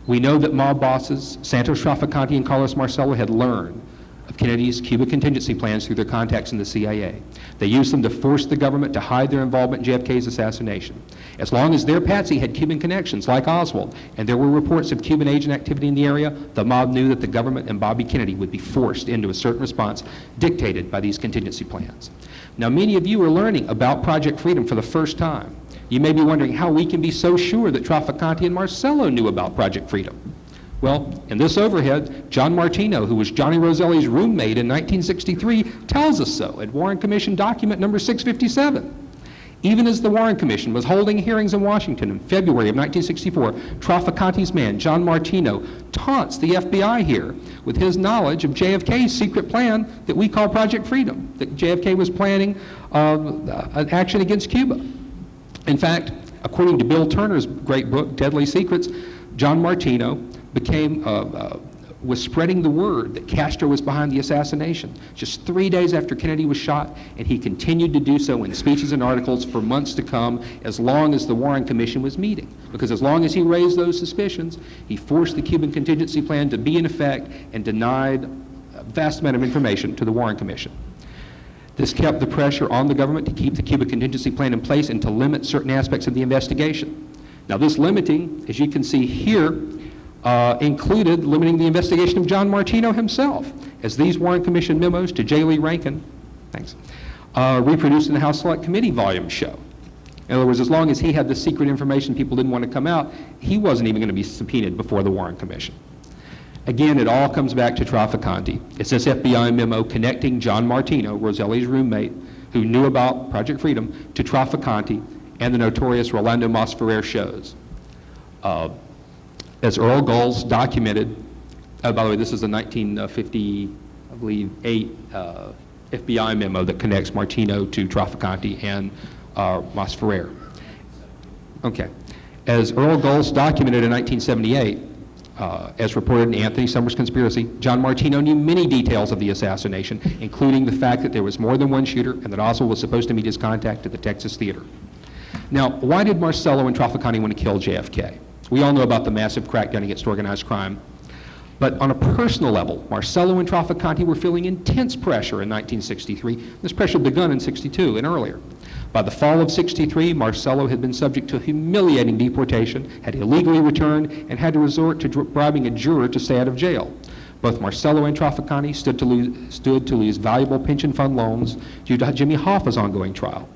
We know that mob bosses Santos Trafficante and Carlos Marcello had learned of Kennedy's Cuba contingency plans through their contacts in the CIA. They used them to force the government to hide their involvement in JFK's assassination. As long as their patsy had Cuban connections, like Oswald, and there were reports of Cuban agent activity in the area, the mob knew that the government and Bobby Kennedy would be forced into a certain response dictated by these contingency plans. Now, many of you are learning about Project Freedom for the first time. You may be wondering how we can be so sure that Trafficante and Marcello knew about Project Freedom. Well, in this overhead, John Martino, who was Johnny Roselli's roommate in 1963, tells us so at Warren Commission document number 657. Even as the Warren Commission was holding hearings in Washington in February of 1964, Trafficante's man, John Martino, taunts the FBI here with his knowledge of JFK's secret plan that we call Project Freedom, that JFK was planning an action against Cuba. In fact, according to Bill Turner's great book, Deadly Secrets, John Martino was spreading the word that Castro was behind the assassination just 3 days after Kennedy was shot, and he continued to do so in speeches and articles for months to come, as long as the Warren Commission was meeting. Because as long as he raised those suspicions, he forced the Cuban contingency plan to be in effect and denied a vast amount of information to the Warren Commission. This kept the pressure on the government to keep the Cuban contingency plan in place and to limit certain aspects of the investigation. Now, this limiting, as you can see here, included limiting the investigation of John Martino himself, as these Warren Commission memos to J. Lee Rankin, reproduced in the House Select Committee volume show. In other words, as long as he had the secret information people didn't want to come out, he wasn't even going to be subpoenaed before the Warren Commission. Again, it all comes back to Trafficante. It's this FBI memo connecting John Martino, Roselli's roommate, who knew about Project Freedom, to Trafficante and the notorious Rolando Masferrer shows. As Earl Gulls documented, by the way, this is a 1958 FBI memo that connects Martino to Trafficante and Masferrer. Okay. As Earl Gulls documented in 1978, as reported in Anthony Summers' Conspiracy, John Martino knew many details of the assassination, including the fact that there was more than one shooter and that Oswald was supposed to meet his contact at the Texas Theater. Now, why did Marcello and Trafficante want to kill JFK? We all know about the massive crackdown against organized crime. But on a personal level, Marcello and Trafficante were feeling intense pressure in 1963. This pressure had begun in 62 and earlier. By the fall of 63, Marcello had been subject to humiliating deportation, had illegally returned, and had to resort to bribing a juror to stay out of jail. Both Marcello and Trafficante stood to lose valuable pension fund loans due to Jimmy Hoffa's ongoing trial.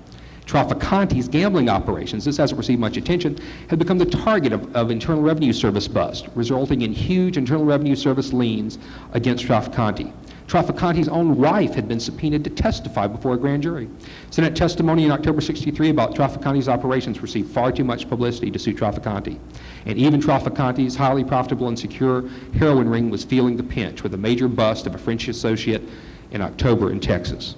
Trafficante's gambling operations, this hasn't received much attention, had become the target of Internal Revenue Service bust, resulting in huge Internal Revenue Service liens against Trafficante. Trafficante's own wife had been subpoenaed to testify before a grand jury. Senate testimony in October 63 about Trafficante's operations received far too much publicity to suit Trafficante. And even Trafficante's highly profitable and secure heroin ring was feeling the pinch with a major bust of a French associate in October in Texas.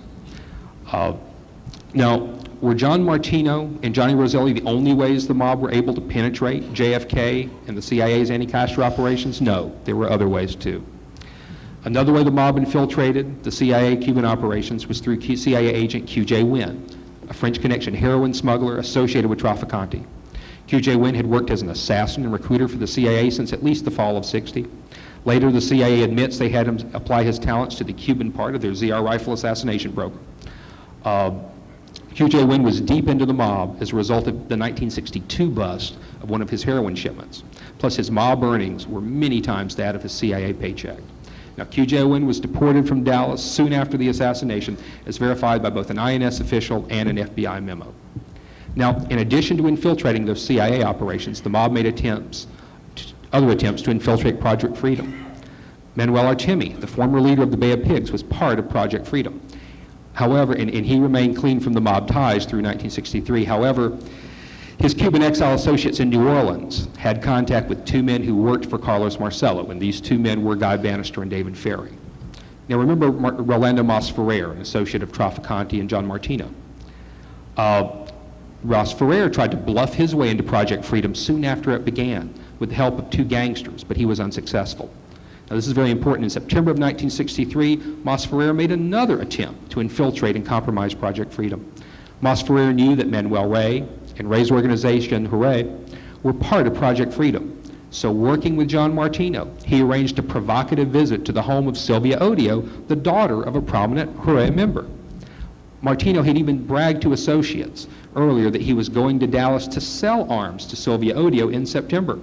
Now, were John Martino and Johnny Roselli the only ways the mob were able to penetrate JFK and the CIA's anti-Castro operations? No, there were other ways too. Another way the mob infiltrated the CIA Cuban operations was through CIA agent Q.J. Wynn, a French connection heroin smuggler associated with Trafficante. Q.J. Wynn had worked as an assassin and recruiter for the CIA since at least the fall of 60. Later, the CIA admits they had him apply his talents to the Cuban part of their ZR rifle assassination program. Q.J. Wynn was deep into the mob as a result of the 1962 bust of one of his heroin shipments. Plus, his mob earnings were many times that of his CIA paycheck. Now, Q.J. Wynn was deported from Dallas soon after the assassination, as verified by both an INS official and an FBI memo. Now, in addition to infiltrating those CIA operations, the mob made other attempts to infiltrate Project Freedom. Manuel Artemi, the former leader of the Bay of Pigs, was part of Project Freedom. However, and he remained clean from the mob ties through 1963. However, his Cuban exile associates in New Orleans had contact with two men who worked for Carlos Marcello, and these two men were Guy Bannister and David Ferry. Now remember Rolando Masferrer, an associate of Trafficante and John Martino. Ross Ferrer tried to bluff his way into Project Freedom soon after it began with the help of two gangsters, but he was unsuccessful. Now, this is very important. In September of 1963, Masferrer made another attempt to infiltrate and compromise Project Freedom. Masferrer knew that Manuel Rey and Rey's organization, Hooray, were part of Project Freedom. So working with John Martino, he arranged a provocative visit to the home of Sylvia Odio, the daughter of a prominent Hooray member. Martino had even bragged to associates earlier that he was going to Dallas to sell arms to Sylvia Odio in September.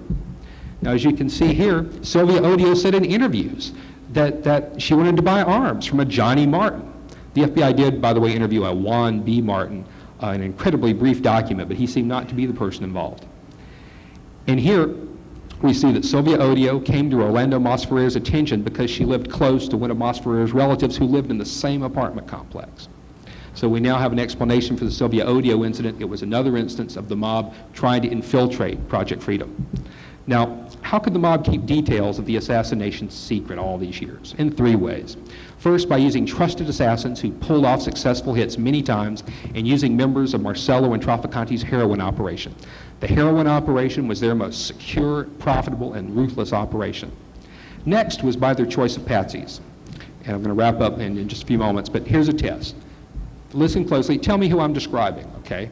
Now, as you can see here, Sylvia Odio said in interviews that she wanted to buy arms from a Johnny Martin. The FBI did, by the way, interview a Juan B. Martin, an incredibly brief document, but he seemed not to be the person involved. And here we see that Sylvia Odio came to Rolando Masferrer's attention because she lived close to one of Masferrer's relatives who lived in the same apartment complex. So we now have an explanation for the Sylvia Odio incident. It was another instance of the mob trying to infiltrate Project Freedom. Now, how could the mob keep details of the assassination secret all these years? In three ways. First, by using trusted assassins who pulled off successful hits many times and using members of Marcello and Trafficante's heroin operation. The heroin operation was their most secure, profitable, and ruthless operation. Next was by their choice of patsies. And I'm going to wrap up in just a few moments, but here's a test. Listen closely. Tell me who I'm describing, okay?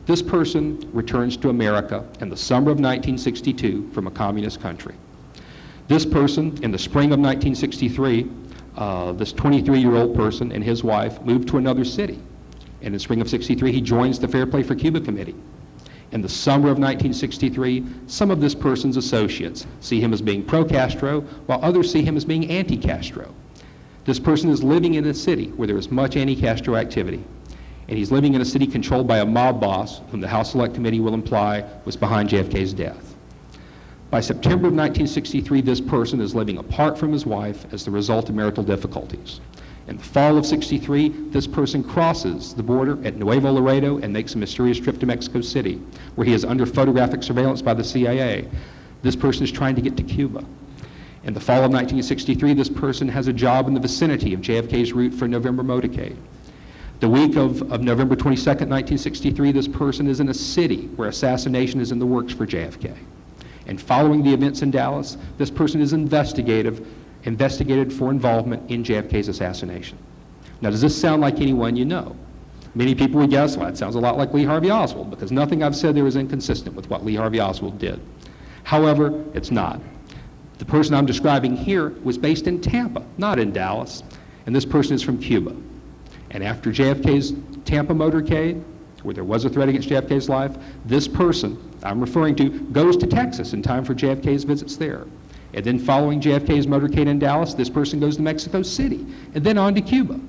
This person returns to America in the summer of 1962 from a communist country. This person, in the spring of 1963, this 23-year-old person and his wife moved to another city. And in the spring of 63, he joins the Fair Play for Cuba Committee. In the summer of 1963, some of this person's associates see him as being pro-Castro, while others see him as being anti-Castro. This person is living in a city where there is much anti-Castro activity. And he's living in a city controlled by a mob boss whom the House Select Committee will imply was behind JFK's death. By September of 1963, this person is living apart from his wife as the result of marital difficulties. In the fall of 63, this person crosses the border at Nuevo Laredo and makes a mysterious trip to Mexico City, where he is under photographic surveillance by the CIA. This person is trying to get to Cuba. In the fall of 1963, this person has a job in the vicinity of JFK's route for November motorcade. The week of November 22nd, 1963, this person is in a city where assassination is in the works for JFK. And following the events in Dallas, this person is investigated for involvement in JFK's assassination. Now, does this sound like anyone you know? Many people would guess, well, it sounds a lot like Lee Harvey Oswald, because nothing I've said there is inconsistent with what Lee Harvey Oswald did. However, it's not. The person I'm describing here was based in Tampa, not in Dallas, and this person is from Cuba. And after JFK's Tampa motorcade, where there was a threat against JFK's life, this person I'm referring to goes to Texas in time for JFK's visits there. And then following JFK's motorcade in Dallas, this person goes to Mexico City, and then on to Cuba.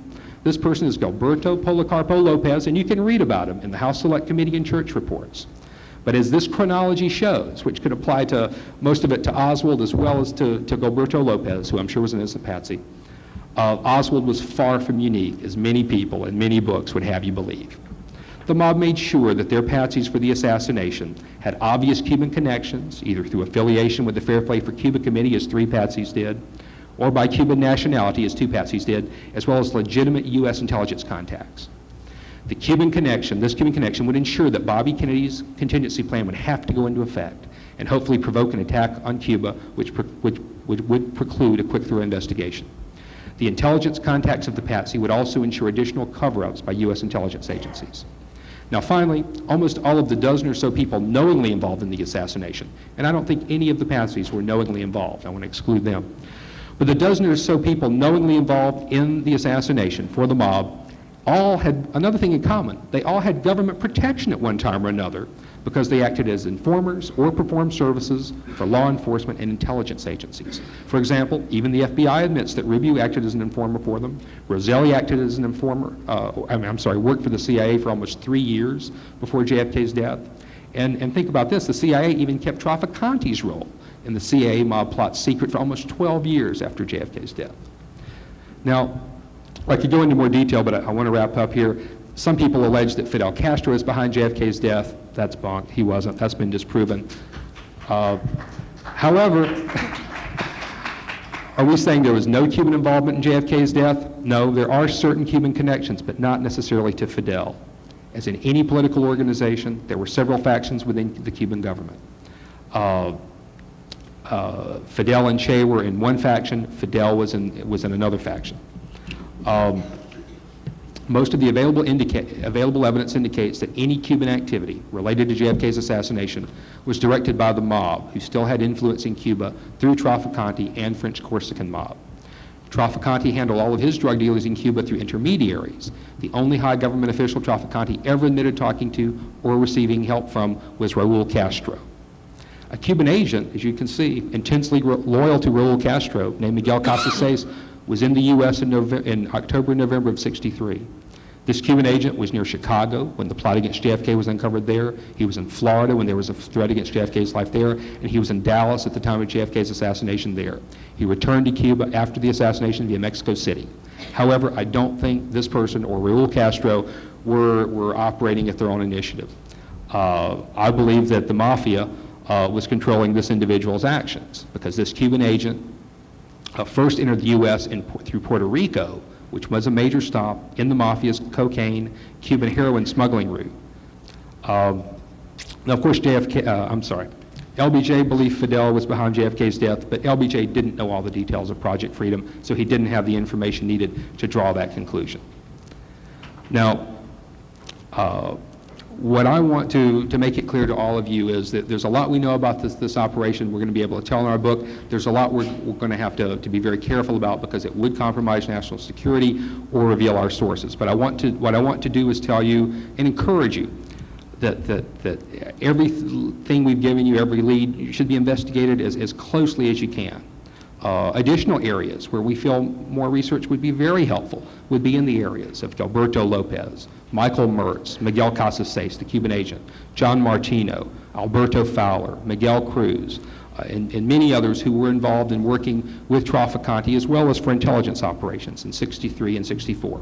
This person is Gilberto Policarpo Lopez, and you can read about him in the House Select Committee and church reports. But as this chronology shows, which could apply to most of it to Oswald as well as to Gilberto Lopez, who I'm sure was an innocent patsy, Oswald was far from unique, as many people and many books would have you believe. The mob made sure that their patsies for the assassination had obvious Cuban connections, either through affiliation with the Fair Play for Cuba Committee, as 3 patsies did, or by Cuban nationality, as 2 patsies did, as well as legitimate U.S. intelligence contacts. This Cuban connection would ensure that Bobby Kennedy's contingency plan would have to go into effect and hopefully provoke an attack on Cuba, which would preclude a quick-through investigation. The intelligence contacts of the patsy would also ensure additional cover-ups by U.S. intelligence agencies. Now finally, almost all of the dozen or so people knowingly involved in the assassination, and I don't think any of the patsies were knowingly involved, I want to exclude them, but the dozen or so people knowingly involved in the assassination for the mob all had another thing in common. They all had government protection at one time or another because they acted as informers or performed services for law enforcement and intelligence agencies. For example, even the FBI admits that Rubio acted as an informer for them. Roselli acted as an informer, worked for the CIA for almost 3 years before JFK's death. And think about this, the CIA even kept Traficante's role in the CIA mob plot secret for almost 12 years after JFK's death. Now, I could go into more detail, but I want to wrap up here. Some people allege that Fidel Castro is behind JFK's death. That's bonked. He wasn't. That's been disproven. However, are we saying there was no Cuban involvement in JFK's death? No, there are certain Cuban connections, but not necessarily to Fidel. As in any political organization, there were several factions within the Cuban government. Fidel and Che were in one faction. Fidel was in another faction. Most of the available evidence indicates that any Cuban activity related to JFK's assassination was directed by the mob, who still had influence in Cuba through Traficante and French Corsican mob. Traficante handled all of his drug dealers in Cuba through intermediaries. The only high government official Traficante ever admitted talking to or receiving help from was Raul Castro. A Cuban agent, as you can see, intensely loyal to Raul Castro, named Miguel Casas, was in the U.S. in October and November of '63. This Cuban agent was near Chicago when the plot against JFK was uncovered there. He was in Florida when there was a threat against JFK's life there, and he was in Dallas at the time of JFK's assassination there. He returned to Cuba after the assassination via Mexico City. However, I don't think this person or Raul Castro were operating at their own initiative. I believe that the mafia was controlling this individual's actions because this Cuban agent first entered the U.S. through Puerto Rico, which was a major stop in the mafia's cocaine, Cuban heroin smuggling route. Now, of course, LBJ believed Fidel was behind JFK's death, but LBJ didn't know all the details of Project Freedom, so he didn't have the information needed to draw that conclusion. Now, what I want to make it clear to all of you is that there's a lot we know about this operation we're going to be able to tell in our book. There's a lot we're going to have to be very careful about because it would compromise national security or reveal our sources. But what I want to do is tell you and encourage you that everything we've given you, every lead, should be investigated as closely as you can. Additional areas where we feel more research would be very helpful would be in the areas of Gilberto Lopez, Michael Mertz, Miguel Casas, the Cuban agent, John Martino, Alberto Fowler, Miguel Cruz, and many others who were involved in working with Traficante as well as for intelligence operations in '63 and '64.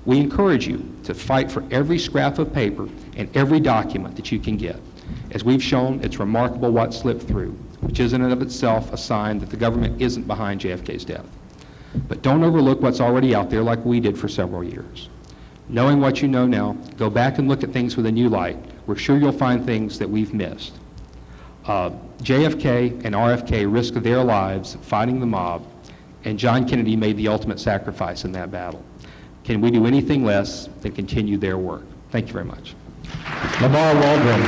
We encourage you to fight for every scrap of paper and every document that you can get. As we've shown, it's remarkable what slipped through, which is in and of itself a sign that the government isn't behind JFK's death. But don't overlook what's already out there like we did for several years. Knowing what you know now, go back and look at things with a new light. We're sure you'll find things that we've missed. JFK and RFK risked their lives fighting the mob, and John Kennedy made the ultimate sacrifice in that battle. Can we do anything less than continue their work? Thank you very much. Lamar Waldron.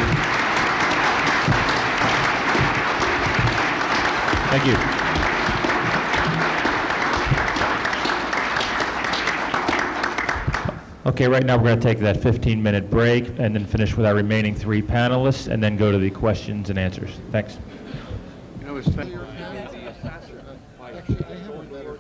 Thank you. Okay, right now we're going to take that 15-minute break and then finish with our remaining 3 panelists and then go to the questions and answers. Thanks. You know, it's funny. Actually, I have a better